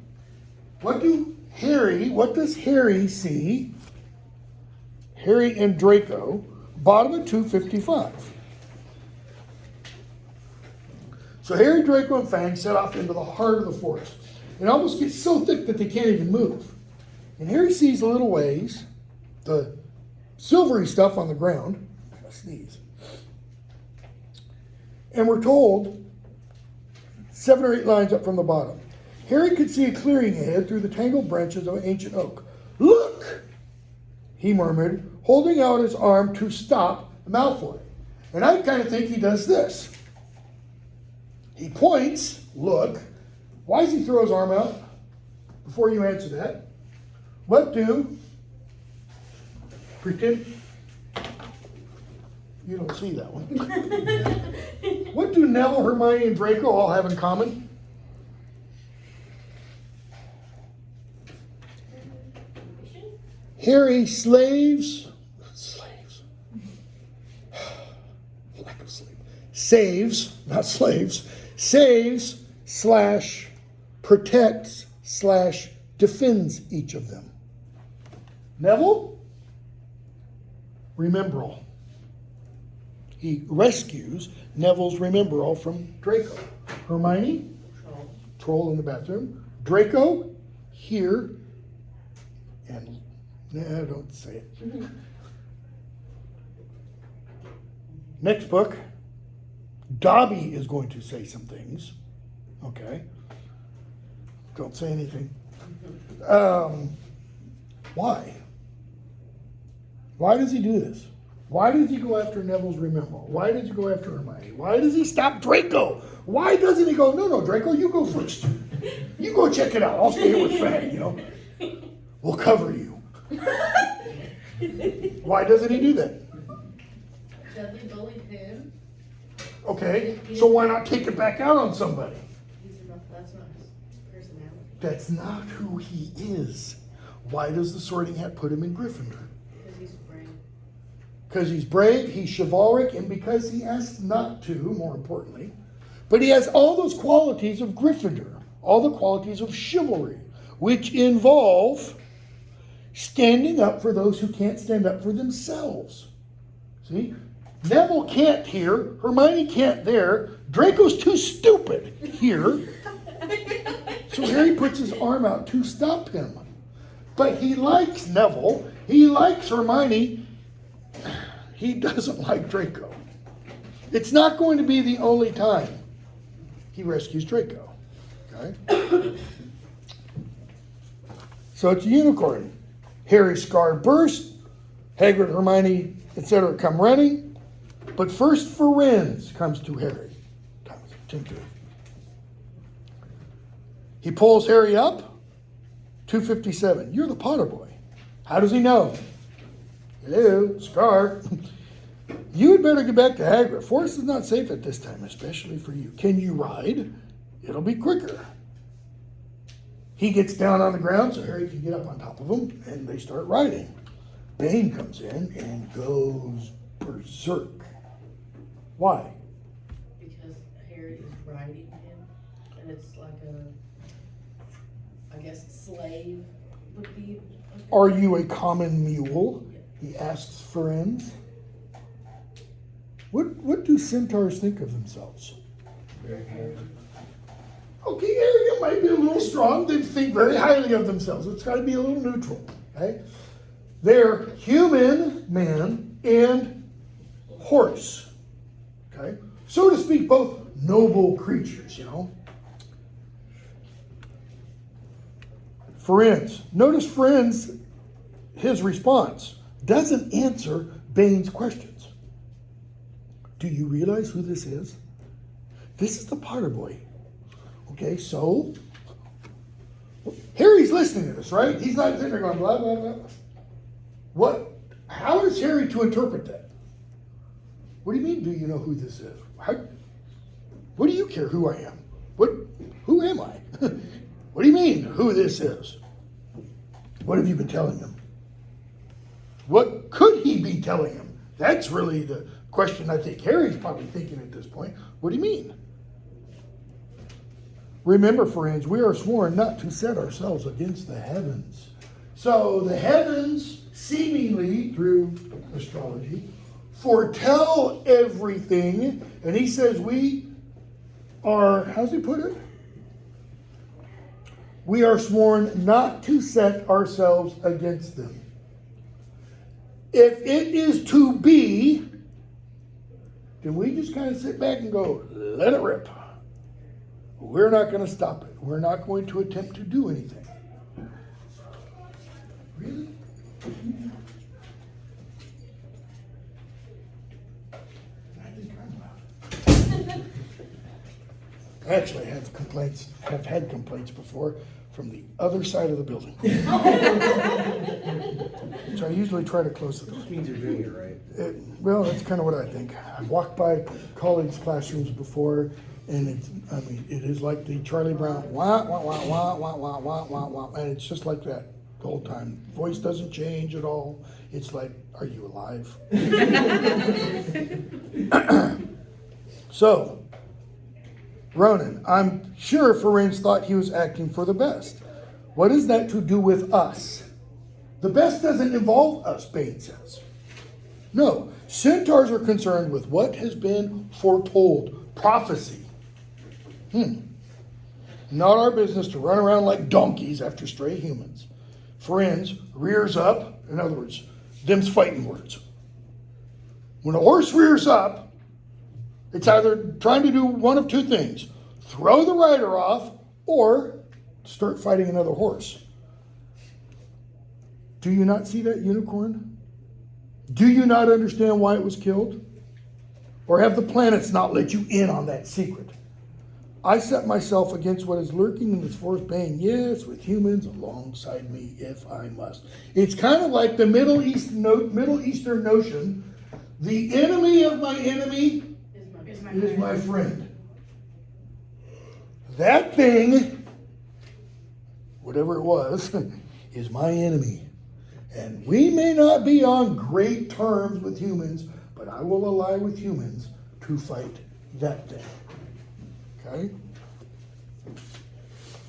What does Harry see? Harry and Draco, bottom of 255. So Harry, Draco, and Fang set off into the heart of the forest. It almost gets so thick that they can't even move. And Harry sees a little ways, the silvery stuff on the ground. I'm going to sneeze. And we're told 7 or 8 lines up from the bottom. Harry could see a clearing ahead through the tangled branches of an ancient oak. Look, he murmured, holding out his arm to stop Malfoy. And I kind of think he does this. He points, look. Why does he throw his arm out? Before you answer that, what do, pretend, you don't see that one. What do Neville, Hermione, and Draco all have in common? Harry slaves, lack of sleep, saves, not slaves, saves / protects / defends each of them. Neville, rememberall. He rescues Neville's rememberall from Draco. Hermione, troll in the bathroom. Draco, here, and don't say it. Next book, Dobby is going to say some things. Okay. Don't say anything. Why? Why does he do this? Why does he go after Neville's remember? Why does he go after Hermione? Why does he stop Draco? Why doesn't he go, no, Draco, you go first. You go check it out. I'll stay here with Fang, you know. We'll cover you. Why doesn't he do that? Dudley bullied him. Okay, so why not take it back out on somebody? That's not his personality. That's not who he is. Why does the Sorting Hat put him in Gryffindor? Because he's brave. Because he's brave, he's chivalric, and because he asks not to, more importantly. But he has all those qualities of Gryffindor, all the qualities of chivalry, which involve standing up for those who can't stand up for themselves. See? Neville can't here, Hermione can't there, Draco's too stupid here. So Harry puts his arm out to stop him. But he likes Neville, he likes Hermione, he doesn't like Draco. It's not going to be the only time he rescues Draco. Okay? So it's a unicorn. Harry's scar bursts, Hagrid, Hermione, etc. come running, but first Firenze comes to Harry. He pulls Harry up. 257. You're the Potter boy. How does he know? Hello, Scar. You had better get back to Hagrid. Forest is not safe at this time, especially for you. Can you ride? It'll be quicker. He gets down on the ground so Harry can get up on top of him, and they start riding. Bane comes in and goes berserk. Why? Because Harry is riding him, and it's like a, I guess, slave would be. Are you a common mule? He asks Firenze. What do centaurs think of themselves? Very hairy. Okay, arrogant might be a little strong. They think very highly of themselves. It's got to be a little neutral. Okay? They're human man and horse. Okay? So to speak, both noble creatures, you know. Firenze. Notice Firenze, his response doesn't answer Bane's questions. Do you realize who this is? This is the Potter boy. Okay, so Harry's listening to this, right? He's not sitting there going blah, blah, blah. How is Harry to interpret that? What do you mean, do you know who this is? What do you care who I am? Who am I? What do you mean, who this is? What have you been telling him? What could he be telling him? That's really the question I think Harry's probably thinking at this point. What do you mean? Remember, friends, we are sworn not to set ourselves against the heavens. So the heavens, seemingly through astrology, foretell everything. And he says we are, how's he put it? We are sworn not to set ourselves against them. If it is to be, then we just kind of sit back and go, let it rip. We're not going to stop it. We're not going to attempt to do anything. Really? I think I'm loud. Actually, have had complaints before from the other side of the building. Which I usually try to close the door. Which means you're doing it right. Well, that's kind of what I think. I've walked by colleagues' classrooms before, and it is like the Charlie Brown, wah, wah, wah, wah, wah, wah, wah, wah, wah, and it's just like that the whole time. Voice doesn't change at all. It's like, are you alive? So, Ronan, I'm sure Firenze thought he was acting for the best. What is that to do with us? The best doesn't involve us, Bane says. No, centaurs are concerned with what has been foretold, prophecy. Not our business to run around like donkeys after stray humans. Firenze rears up, in other words, them's fighting words. When a horse rears up, it's either trying to do one of two things: throw the rider off or start fighting another horse. Do you not see that unicorn? Do you not understand why it was killed? Or have the planets not let you in on that secret? I set myself against what is lurking in this forest, baying, yes, with humans alongside me, if I must. It's kind of like the Middle Eastern notion, the enemy of my enemy is my friend. That thing, whatever it was, is my enemy. And we may not be on great terms with humans, but I will ally with humans to fight that thing. Okay?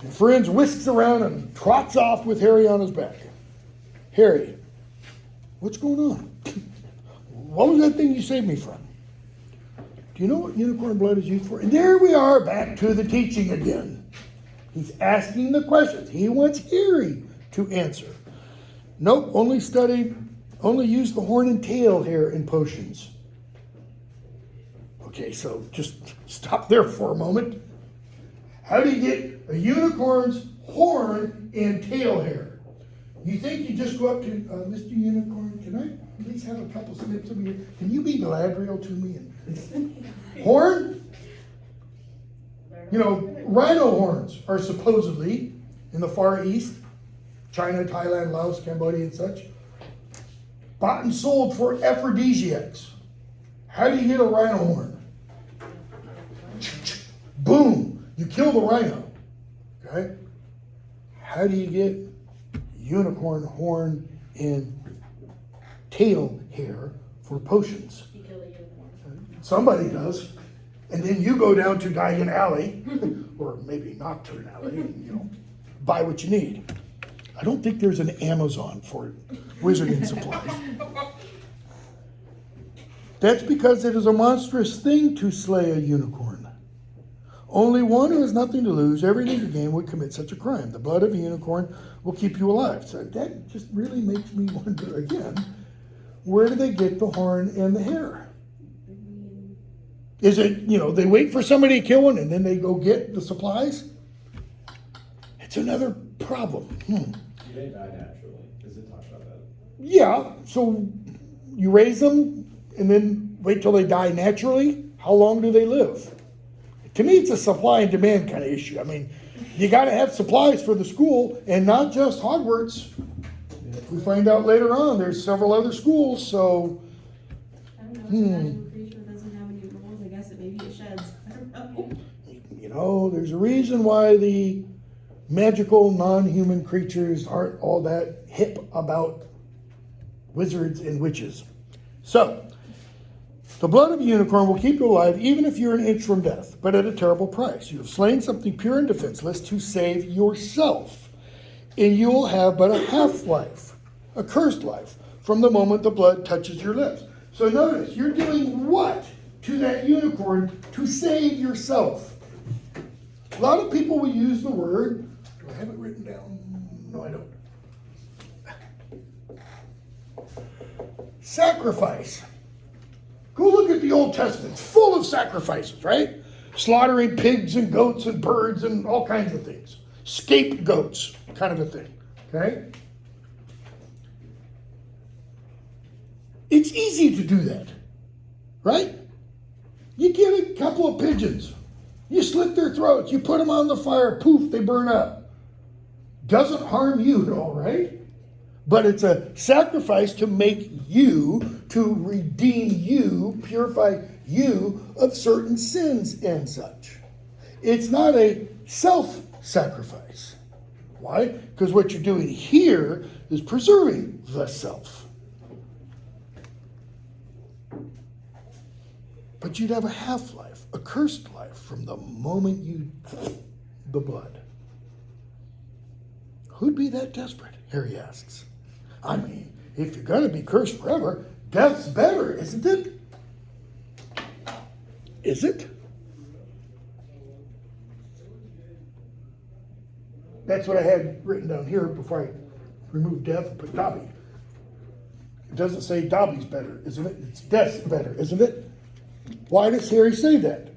And Friends whisks around and trots off with Harry on his back. Harry, what's going on? What was that thing you saved me from? Do you know what unicorn blood is used for? And there we are, back to the teaching again. He's asking the questions. He wants Harry to answer. Nope, only used the horn and tail hair in potions. Okay, so just stop there for a moment. How do you get a unicorn's horn and tail hair? You think you just go up to Mr. Unicorn, can I please have a couple snips of your, can you be Galadriel to me? Horn? You know, rhino horns are supposedly in the Far East, China, Thailand, Laos, Cambodia, and such, bought and sold for aphrodisiacs. How do you get a rhino horn? Boom, you kill the rhino. Okay? How do you get unicorn horn and tail hair for potions? You kill a unicorn. Somebody does. And then you go down to Diagon Alley, or maybe Nocturne Alley, and, you know, buy what you need. I don't think there's an Amazon for wizarding supplies. That's because it is a monstrous thing to slay a unicorn. Only one who has nothing to lose, everything to gain, would commit such a crime. The blood of a unicorn will keep you alive. So that just really makes me wonder again, where do they get the horn and the hair? Is it, you know, they wait for somebody to kill one and then they go get the supplies? It's another problem. Do they die naturally? Does it talk about that? Yeah, so you raise them and then wait till they die naturally? How long do they live? To me, it's a supply and demand kind of issue. I mean, you got to have supplies for the school and not just Hogwarts. We find out later on there's several other schools, so. I don't know, if the magical creature doesn't have any rules, I guess maybe it sheds. I don't know. You know, there's a reason why the magical non-human creatures aren't all that hip about wizards and witches. So, the blood of a unicorn will keep you alive even if you're an inch from death, but at a terrible price. You have slain something pure and defenseless to save yourself, and you will have but a half-life, a cursed life, from the moment the blood touches your lips. So notice, you're doing what to that unicorn to save yourself? A lot of people will use the word, do I have it written down? No, I don't. Sacrifice. Go look at the Old Testament. It's full of sacrifices, right? Slaughtering pigs and goats and birds and all kinds of things. Scapegoats, kind of a thing, okay? It's easy to do that, right? You get a couple of pigeons. You slit their throats. You put them on the fire. Poof, they burn up. Doesn't harm you at all, right? But it's a sacrifice to make you, to redeem you, purify you of certain sins and such. It's not a self-sacrifice. Why? Because what you're doing here is preserving the self. But you'd have a half-life, a cursed life, from the moment you the blood. Who'd be that desperate? Harry asks. I mean, if you're going to be cursed forever, death's better, isn't it? Is it? That's what I had written down here before I removed death and put Dobby. It doesn't say Dobby's better, isn't it? It's death's better, isn't it? Why does Harry say that?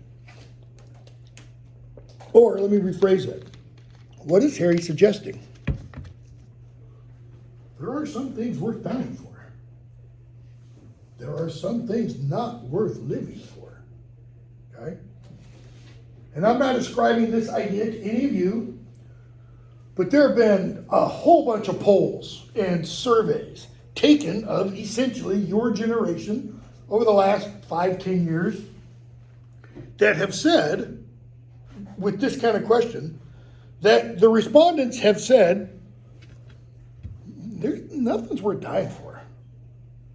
Or let me rephrase it. What is Harry suggesting? There are some things worth dying for. there are some things not worth living for. Okay? And I'm not ascribing this idea to any of you, but there have been a whole bunch of polls and surveys taken of essentially your generation over the last 5-10 years that have said, with this kind of question, that the respondents have said, nothing's worth dying for.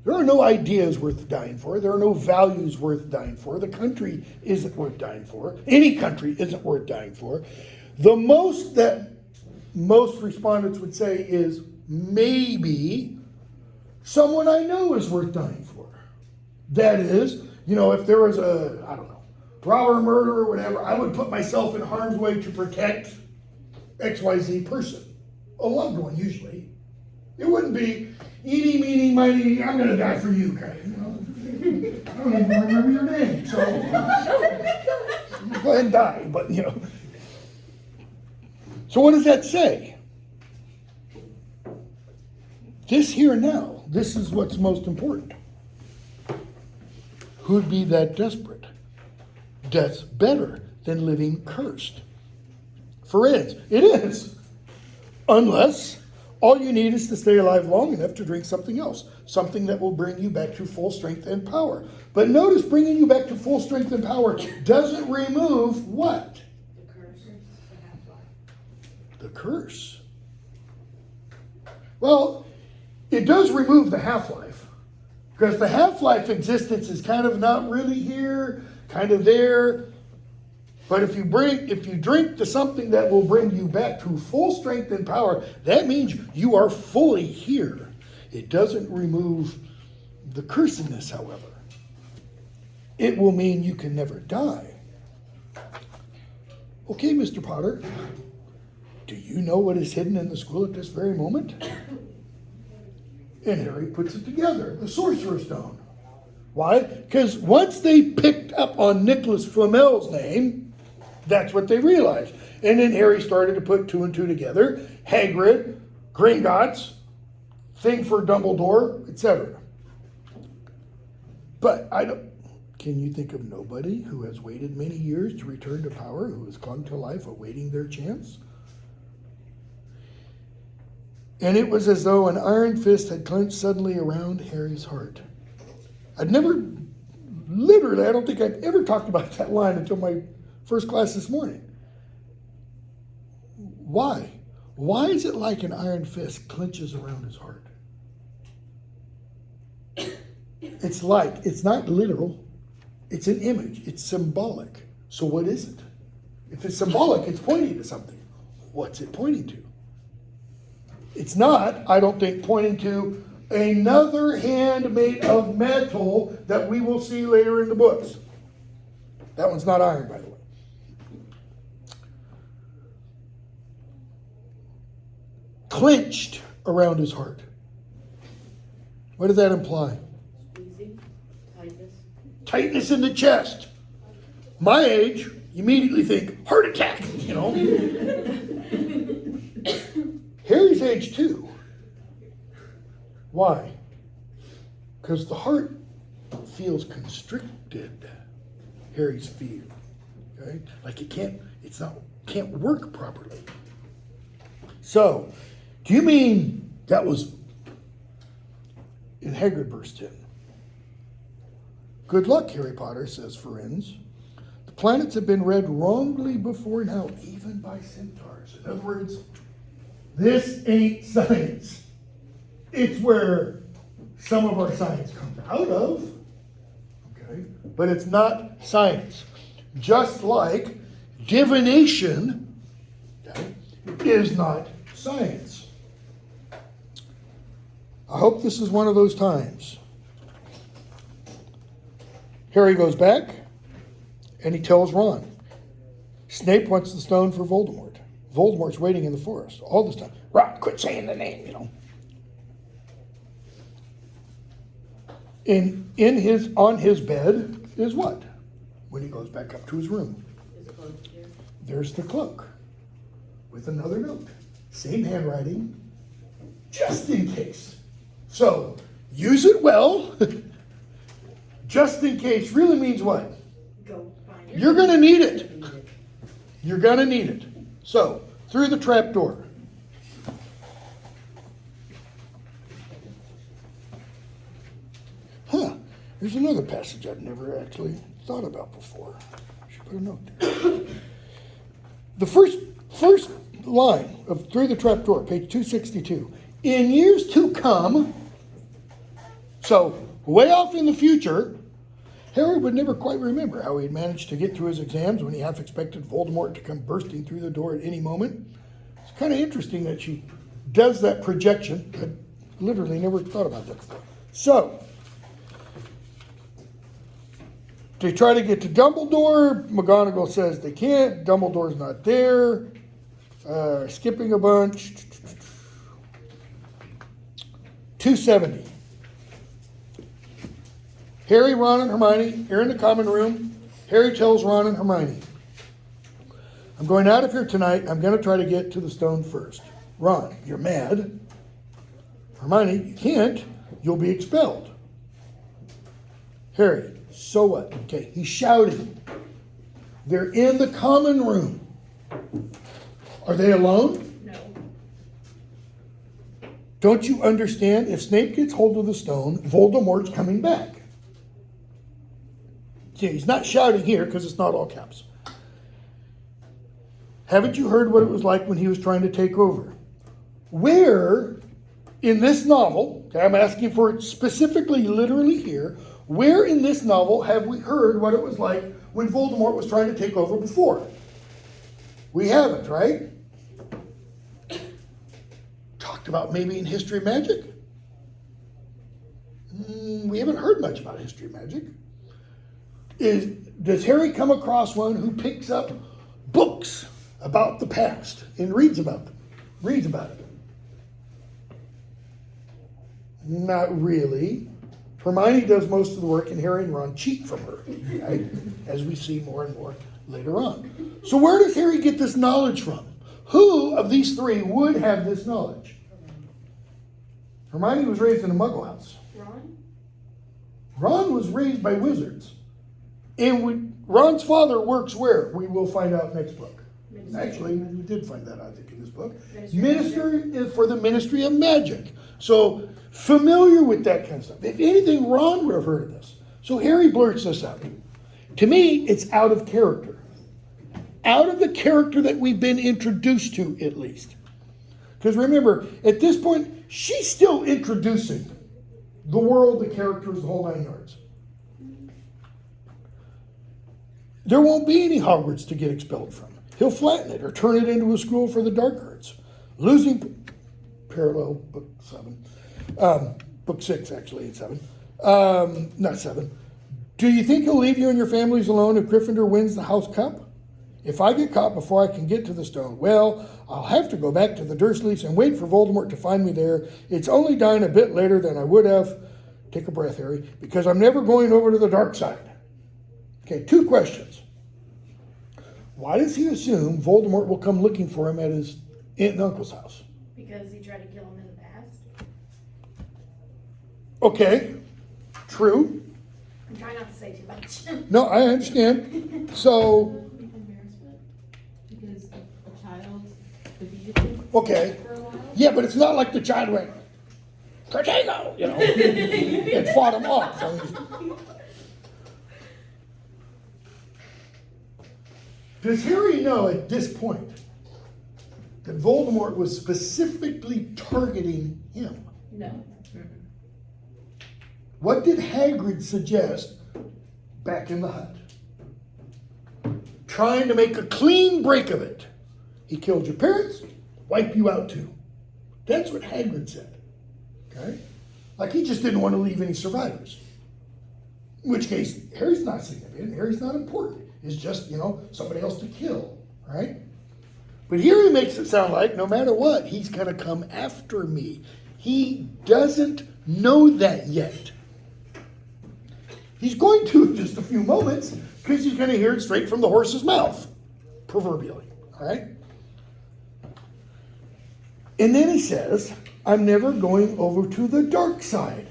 There are no ideas worth dying for. There are no values worth dying for. The country isn't worth dying for. Any country isn't worth dying for. The most that most respondents would say is maybe someone I know is worth dying for. That is, if there was a, I don't know, robber, murder, or whatever, I would put myself in harm's way to protect XYZ person. A loved one, usually. It wouldn't be, eeny, meeny, miny, I'm going to die for you, guy. I don't even remember your name, so go ahead and die, but So what does that say? This here now, this is what's most important. Who'd be that desperate? Death's better than living cursed. For instance, it is. Unless all you need is to stay alive long enough to drink something else. Something that will bring you back to full strength and power. But notice bringing you back to full strength and power doesn't remove what? The curse, the half-life. The curse. Well, it does remove the half-life. Because the half-life existence is kind of not really here, kind of there. But if you drink to something that will bring you back to full strength and power, that means you are fully here. It doesn't remove the cursedness, however. It will mean you can never die. Okay, Mr. Potter, do you know what is hidden in the school at this very moment? And Harry puts it together, the Sorcerer's Stone. Why? Because once they picked up on Nicholas Flamel's name, that's what they realized. And then Harry started to put 2 and 2 together. Hagrid, Gringotts, thing for Dumbledore, etc. But can you think of nobody who has waited many years to return to power, who has clung to life awaiting their chance? And it was as though an iron fist had clenched suddenly around Harry's heart. I don't think I'd ever talked about that line until my first class this morning. Why? Why is it like an iron fist clenches around his heart? It's not literal, it's an image, it's symbolic. So what is it? If it's symbolic, it's pointing to something. What's it pointing to? It's not, I don't think, pointing to another hand made of metal that we will see later in the books. That one's not iron, by the way. Clenched around his heart. What does that imply? Squeezing, tightness. Tightness in the chest. My age, you immediately think heart attack, Harry's age too. Why? Because the heart feels constricted. Harry's feel. Okay? Like it can't work properly. So, do you mean that was, and Hagrid burst in. Good luck, Harry Potter, says Firenze. The planets have been read wrongly before now, even by centaurs. In other words, this ain't science. It's where some of our science comes out of, okay? But it's not science. Just like divination, okay, is not science. I hope this is one of those times. Harry goes back, and he tells Ron, Snape wants the stone for Voldemort. Voldemort's waiting in the forest all this time. Ron, quit saying the name, On his bed is what? When he goes back up to his room. His cloak here. There's the cloak with another note. Same handwriting, just in case. So, use it well. just in case really means what? Go find it. You're gonna need it. You're gonna need it. So, through the trap door. Huh, there's another passage I've never actually thought about before. Should put a note there. The first line of Through the Trap Door, page 262. In years to come, so way off in the future, Harry would never quite remember how he had managed to get through his exams when he half expected Voldemort to come bursting through the door at any moment. It's kind of interesting that she does that projection. I literally never thought about that before. So, they try to get to Dumbledore. McGonagall says they can't. Dumbledore's not there. Skipping a bunch. 270. Harry, Ron, and Hermione are in the common room. Harry tells Ron and Hermione, I'm going out of here tonight. I'm going to try to get to the stone first. Ron, you're mad. Hermione, you can't. You'll be expelled. Harry, so what? Okay, he's shouting. They're in the common room. Are they alone? No. Don't you understand? If Snape gets hold of the stone, Voldemort's coming back. See, he's not shouting here because it's not all caps. Haven't you heard what it was like when he was trying to take over? Where in this novel, okay, I'm asking for it specifically, literally here, where in this novel have we heard what it was like when Voldemort was trying to take over before? We haven't, right? Talked about maybe in History of Magic. We haven't heard much about History of Magic. Does Harry come across one who picks up books about the past and reads about them? Reads about it? Not really. Hermione does most of the work, and Harry and Ron cheat from her, okay? As we see more and more later on. So where does Harry get this knowledge from? Who of these three would have this knowledge? Hermione was raised in a Muggle house. Ron? Ron was raised by wizards. And Ron's father works where? We will find out next book. Actually, we did find that, I think, in this book. Minister is for the Ministry of Magic. So, familiar with that kind of stuff. If anything, Ron would have heard of this. So Harry blurts this out. To me, it's out of character. Out of the character that we've been introduced to, at least. Because remember, at this point, she's still introducing the world, the characters, the whole 9 yards. There won't be any Hogwarts to get expelled from. He'll flatten it or turn it into a school for the dark arts. Losing parallel book 7. Book 6, actually, it's 7. Not 7. Do you think he'll leave you and your families alone if Gryffindor wins the House Cup? If I get caught before I can get to the stone, well, I'll have to go back to the Dursleys and wait for Voldemort to find me there. It's only dying a bit later than I would have. Take a breath, Harry, because I'm never going over to the dark side. Okay, 2 questions. Why does he assume Voldemort will come looking for him at his aunt and uncle's house? Because he tried to kill him in the past. Okay, true. I'm trying not to say too much. No, I understand. So, Embarrassment, because a child defeated him okay. for a while. Yeah, but it's not like the child went, Protego, you know, and fought him off. I mean, does Harry know at this point that Voldemort was specifically targeting him? No. What did Hagrid suggest back in the hut? Trying to make a clean break of it. He killed your parents, wipe you out too. That's what Hagrid said. Okay? Like he just didn't want to leave any survivors. In which case, Harry's not significant. Harry's not important. It's just, somebody else to kill, right? But here he makes it sound like no matter what, he's going to come after me. He doesn't know that yet. He's going to in just a few moments because he's going to hear it straight from the horse's mouth, proverbially, all right? And then he says, I'm never going over to the dark side.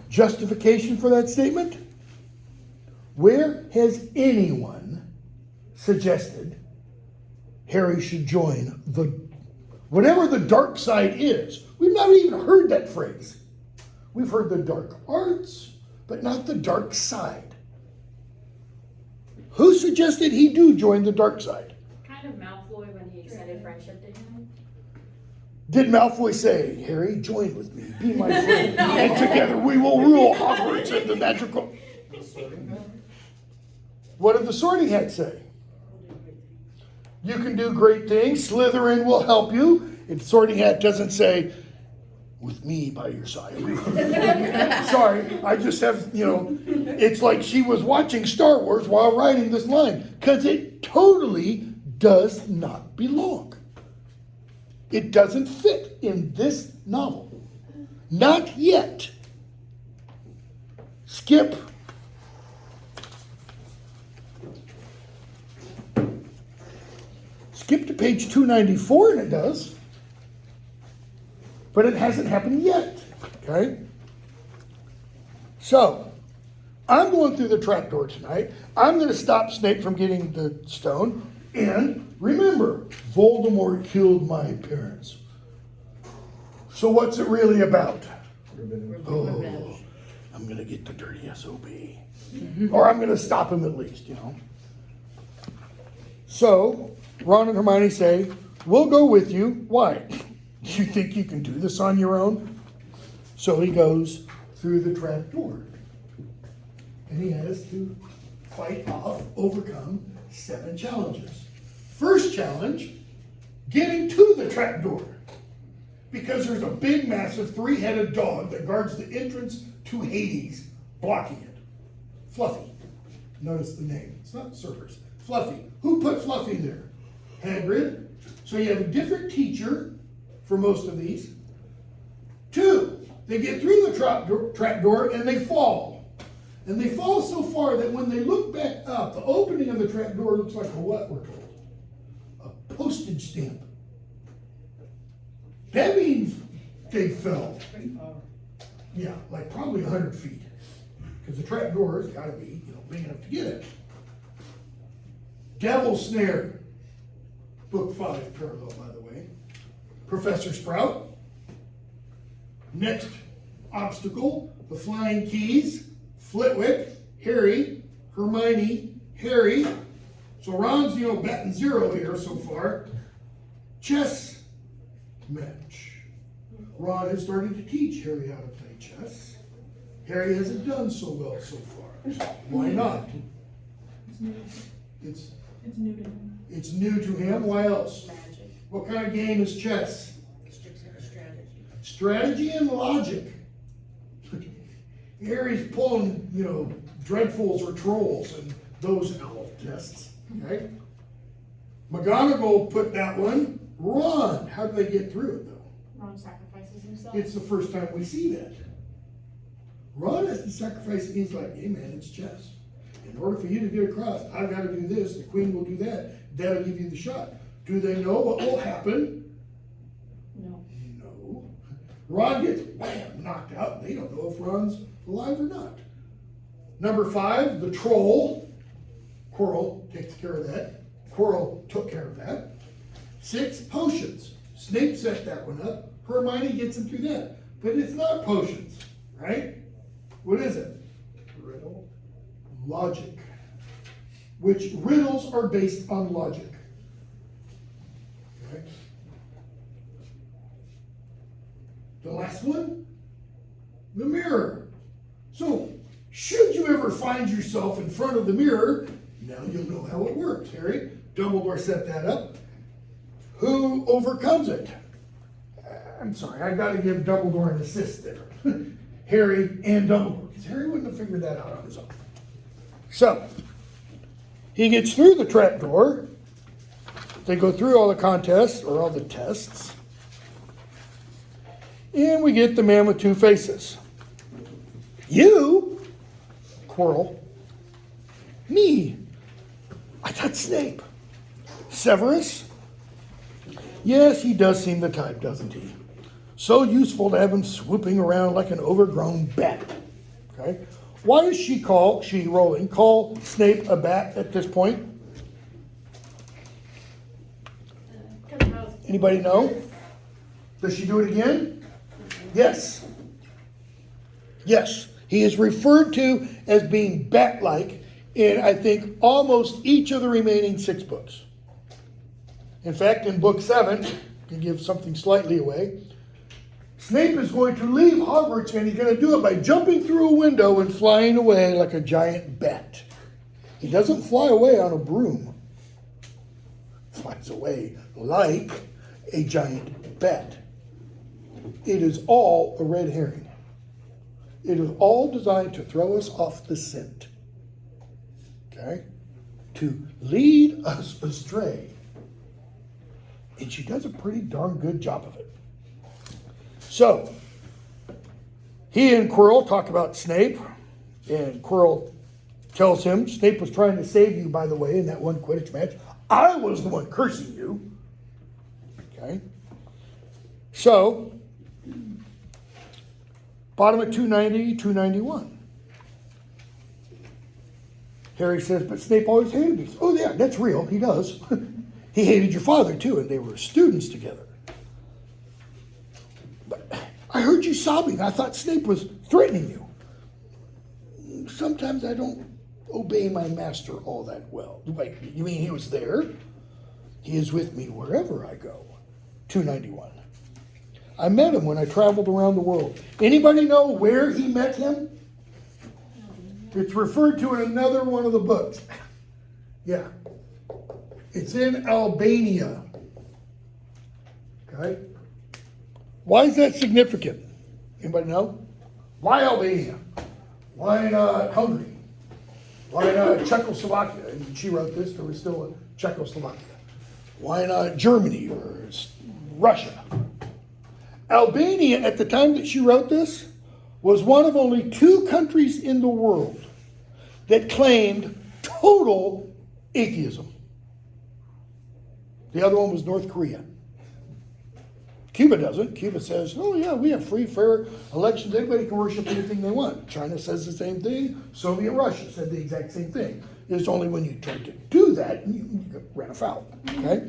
Justification for that statement? Where has anyone suggested Harry should join whatever the dark side is? We've not even heard that phrase. We've heard the dark arts, but not the dark side. Who suggested he do join the dark side? Kind of Malfoy when he extended friendship to him. Did Malfoy say, Harry, join with me, be my friend, and together we will rule Hogwarts and the magical... What did the Sorting Hat say? You can do great things, Slytherin will help you. And Sorting Hat doesn't say, with me by your side. Sorry, I just have, it's like she was watching Star Wars while writing this line, because it totally does not belong. It doesn't fit in this novel. Not yet. Skip. Skip to page 294 and it does. But it hasn't happened yet. Okay? So, I'm going through the trapdoor tonight. I'm going to stop Snape from getting the stone. And remember, Voldemort killed my parents. So what's it really about? Oh, I'm going to get the dirty SOB. Or I'm going to stop him at least, So, Ron and Hermione say, we'll go with you. Why? You think you can do this on your own? So he goes through the trapdoor. And he has to overcome 7 challenges. First challenge, getting to the trapdoor. Because there's a big, massive, 3-headed dog that guards the entrance to Hades, blocking it. Fluffy. Notice the name. It's not Cerberus. Fluffy. Who put Fluffy there? Hagrid. So you have a different teacher for most of these. 2, they get through the trapdoor and they fall. And they fall so far that when they look back up, the opening of the trapdoor looks like a what, we're told? A postage stamp. That means they fell. Yeah, like probably 100 feet. Because the trapdoor has got to be, big enough to get it. Devil's Snare. Book 5 parallel, by the way. Professor Sprout. Next obstacle, the flying keys. Flitwick, Harry, Hermione, Harry. So Ron's, batting 0 here so far. Chess match. Ron has started to teach Harry how to play chess. Harry hasn't done so well so far. Why not? It's new to him. It's new to him. Why else? Magic. What kind of game is chess? Strategy. Strategy and logic. Harry's pulling, dreadfuls or trolls and those owl tests. Okay? McGonagall put that one. Ron, how did they get through it though? Ron sacrifices himself. It's the first time we see that. Ron has to sacrifice. He's like, hey man, it's chess. In order for you to get across, I've got to do this. The queen will do that. That'll give you the shot. Do they know what will happen? No. No. Ron gets wham, knocked out. They don't know if Ron's alive or not. Number 5, the troll. Quirrell takes care of that. Quirrell took care of that. 6, potions. Snape set that one up. Hermione gets him through that. But it's not potions, right? What is it? Riddle. Logic. Which riddles are based on logic. Okay. The last one? The mirror. So, should you ever find yourself in front of the mirror, now you'll know how it works, Harry. Dumbledore set that up. Who overcomes it? I'm sorry, I got to give Dumbledore an assist there. Harry and Dumbledore, because Harry wouldn't have figured that out on his own. So, he gets through the trapdoor. They go through all the contests, or all the tests. And we get the man with 2 faces. You, Quirrell. Me. I thought Snape. Severus. Yes, he does seem the type, doesn't he? So useful to have him swooping around like an overgrown bat. Okay? Why does Rowling, call Snape a bat at this point? Anybody know? Does she do it again? Yes. Yes. He is referred to as being bat-like in, I think, almost each of the remaining 6 books. In fact, in book 7, to give something slightly away, Snape is going to leave Hogwarts, and he's going to do it by jumping through a window and flying away like a giant bat. He doesn't fly away on a broom. He flies away like a giant bat. It is all a red herring. It is all designed to throw us off the scent. Okay? To lead us astray. And she does a pretty darn good job of it. So, he and Quirrell talk about Snape, and Quirrell tells him, Snape was trying to save you, by the way, in that one Quidditch match. I was the one cursing you. Okay? So, bottom of 290, 291. Harry says, but Snape always hated me. Oh yeah, that's real, he does. He hated your father too, and they were students together. But I heard you sobbing. I thought Snape was threatening you. Sometimes I don't obey my master all that well. Wait, you mean he was there? He is with me wherever I go. 291. I met him when I traveled around the world. Anybody know where he met him? It's referred to in another one of the books. Yeah. It's in Albania. Okay? Why is that significant? Anybody know? Why Albania? Why not Hungary? Why not Czechoslovakia? And she wrote this, there was still a Czechoslovakia. Why not Germany or Russia? Albania, at the time that she wrote this, was one of only 2 countries in the world that claimed total atheism. The other one was North Korea. Cuba doesn't. Cuba says, oh yeah, we have free, fair elections. Everybody can worship anything they want. China says the same thing. Soviet Russia said the exact same thing. It's only when you tried to do that, you ran afoul. Okay?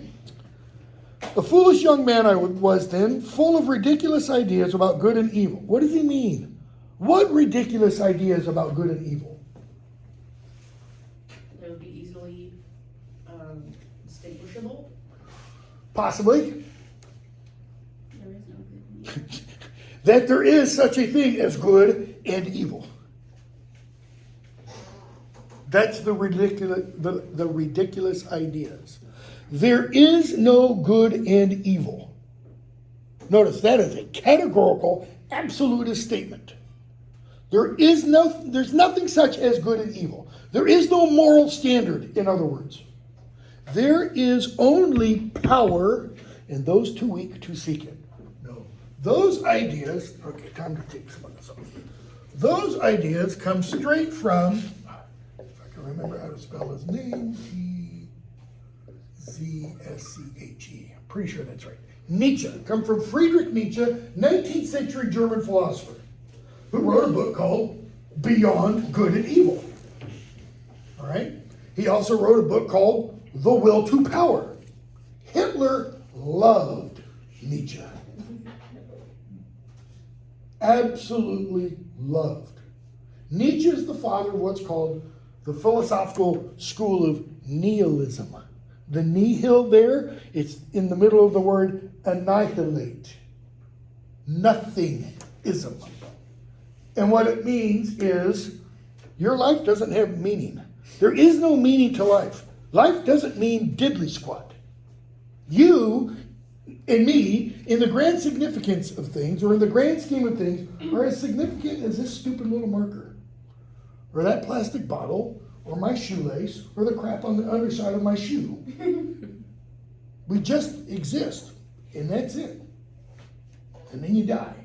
A foolish young man I was then, full of ridiculous ideas about good and evil. What does he mean? What ridiculous ideas about good and evil? They would be easily distinguishable. Possibly. There is no good and evil. That there is such a thing as good and evil. That's the ridiculous ideas. There is no good and evil. Notice that is a categorical, absolutist statement. There's nothing such as good and evil. There is no moral standard, in other words. There is only power, and those too weak to seek it. No. Those ideas, okay, time to take some of this off. Those ideas come straight from, if I can remember how to spell his name, Zsche. I'm pretty sure that's right. Nietzsche, come from Friedrich Nietzsche, 19th century German philosopher, who wrote a book called Beyond Good and Evil. All right? He also wrote a book called The Will to Power. Hitler loved Nietzsche. Absolutely loved. Nietzsche is the father of what's called the philosophical school of nihilism. The nihil there, it's in the middle of the word annihilate. Nothingism. And what it means is your life doesn't have meaning. There is no meaning to life. Life doesn't mean diddly squat. You and me, in the grand significance of things, or in the grand scheme of things, are as significant as this stupid little marker, or that plastic bottle, or my shoelace, or the crap on the underside of my shoe. We just exist, and that's it. And then you die.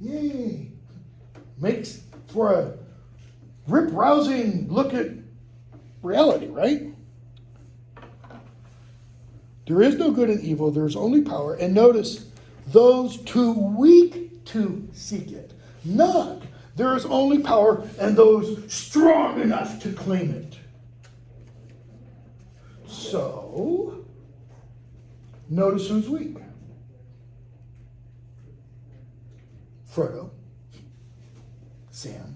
Yay. Makes for a rip-rousing look at reality, right? There is no good and evil, there's only power. And notice, those too weak to seek it. Not There is only power in those strong enough to claim it. So, notice who's weak. Frodo, Sam,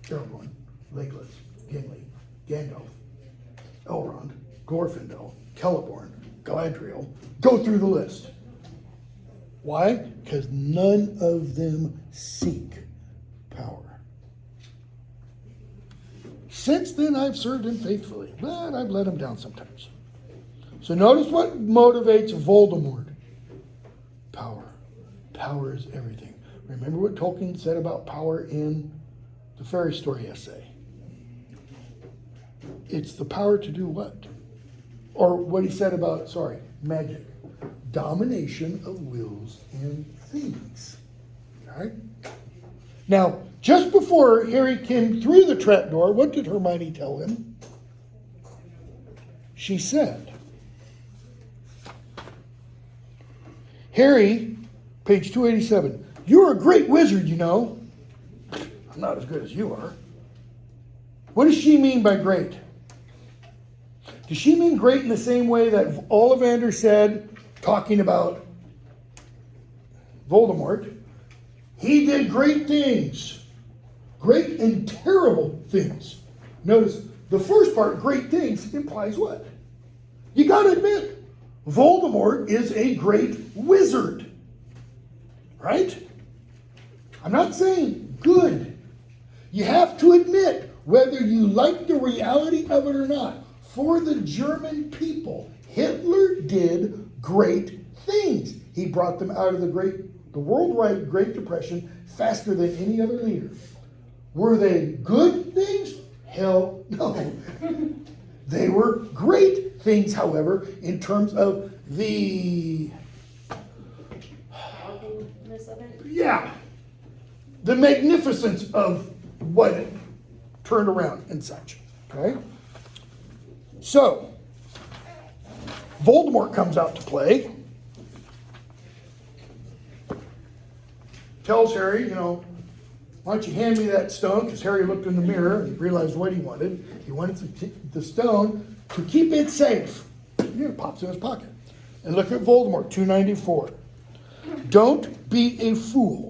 Aragorn, Legolas, Gimli, Gandalf, Elrond, Glorfindel, Celeborn, Galadriel. Go through the list. Why? Because none of them seek power. Since then, I've served him faithfully, but I've let him down sometimes. So notice what motivates Voldemort. Power. Power is everything. Remember what Tolkien said about power in the fairy story essay? It's the power to do what? Or what he said about, magic. Domination of wills and things. Alright? Now, just before Harry came through the trapdoor, what did Hermione tell him? She said, Harry, page 287, you're a great wizard, you know. I'm not as good as you are. What does she mean by great? Does she mean great in the same way that Ollivander said, talking about Voldemort? He did great things. Great and terrible things. Notice, the first part, great things, implies what? You gotta admit, Voldemort is a great wizard. Right? I'm not saying good. You have to admit, whether you like the reality of it or not, for the German people, Hitler did great things. He brought them out of the worldwide Great Depression faster than any other leader. Were they good things? Hell no. They were great things, however, in terms of the the magnificence of what it turned around and such. Okay? So, Voldemort comes out to play. Tells Harry, why don't you hand me that stone? Because Harry looked in the mirror and realized what he wanted. He wanted the stone to keep it safe. It pops in his pocket. And look at Voldemort, 294. Don't be a fool.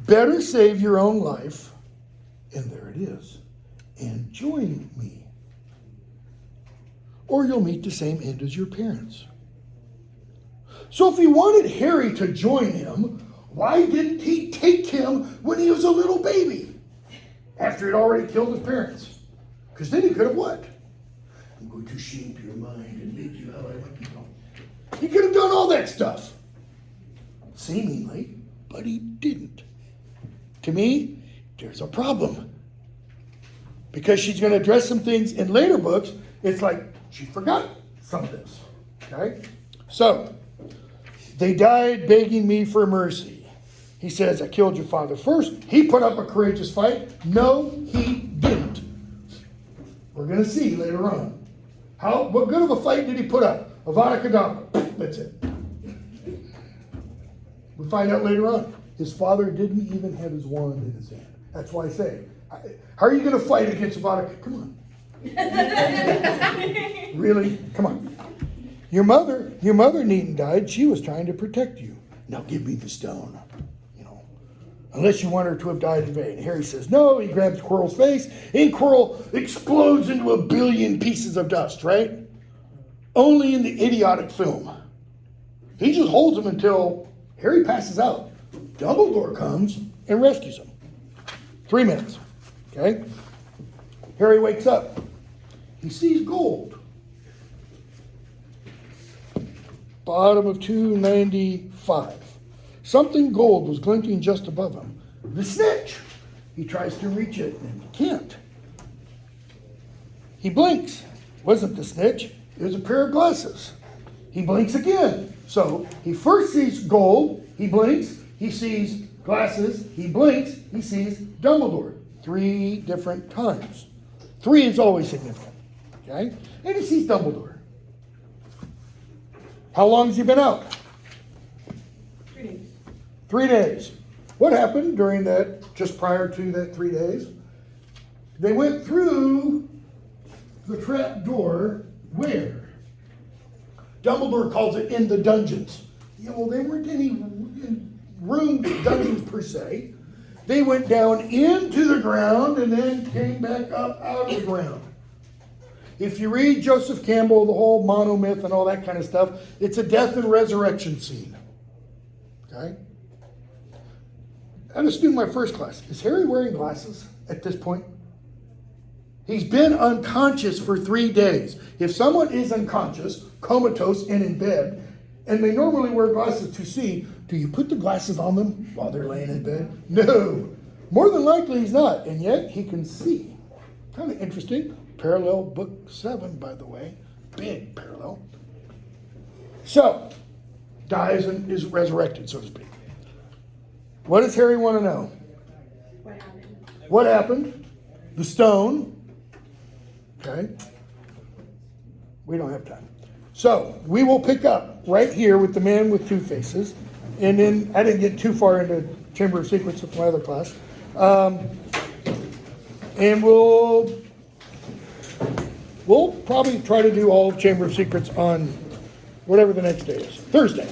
Better save your own life, and there it is, and join me. Or you'll meet the same end as your parents. So if he wanted Harry to join him, why didn't he take him when he was a little baby? After he'd already killed his parents. Because then he could have what? I'm going to shape your mind and make you how I want you to go. He could have done all that stuff. Seemingly, but he didn't. To me, there's a problem. Because she's going to address some things in later books, it's like she forgot some of this. Okay? So, they died begging me for mercy. He says, I killed your father first. He put up a courageous fight. No, he didn't. We're going to see later on. What good of a fight did he put up? Avada Kedavra. That's it. We find out later on. His father didn't even have his wand in his hand. That's why I say, how are you going to fight against Avada? Come on. Really? Come on. Your mother needn't died. She was trying to protect you. Now give me the stone. Unless you want her to have died in vain. Harry says no. He grabs Quirrell's face, and Quirrell explodes into 1 billion pieces of dust, right? Only in the idiotic film. He just holds him until Harry passes out. Dumbledore comes and rescues him. 3 minutes. Okay? Harry wakes up. He sees gold. Bottom of 295. Something gold was glinting just above him. The snitch. He tries to reach it and can't. He blinks. Wasn't the snitch. It was a pair of glasses. He blinks again. So he first sees gold. He blinks. He sees glasses. He blinks. He sees Dumbledore. 3 different times. 3 is always significant. Okay? And he sees Dumbledore. How long has he been out? 3 days. 3 days. What happened during that just prior to that 3 days. They went through the trap door where? Dumbledore calls it in the dungeons. Yeah, well, they weren't any rooms, dungeons per se. They went down into the ground and then came back up out of the ground. If you read Joseph Campbell, the whole monomyth and all that kind of stuff, it's a death and resurrection scene. Okay? I had a student in my first class. Is Harry wearing glasses at this point? He's been unconscious for 3 days. If someone is unconscious, comatose, and in bed, and they normally wear glasses to see, do you put the glasses on them while they're laying in bed? No. More than likely he's not, and yet he can see. Kind of interesting. Parallel book 7, by the way. Big parallel. So, dies and is resurrected, so to speak. What does Harry want to know? What happened? What happened? The stone. Okay. We don't have time. So, we will pick up right here with the man with two faces. And then, I didn't get too far into Chamber of Secrets with my other class. And we'll probably try to do all of Chamber of Secrets on whatever the next day is. Thursday.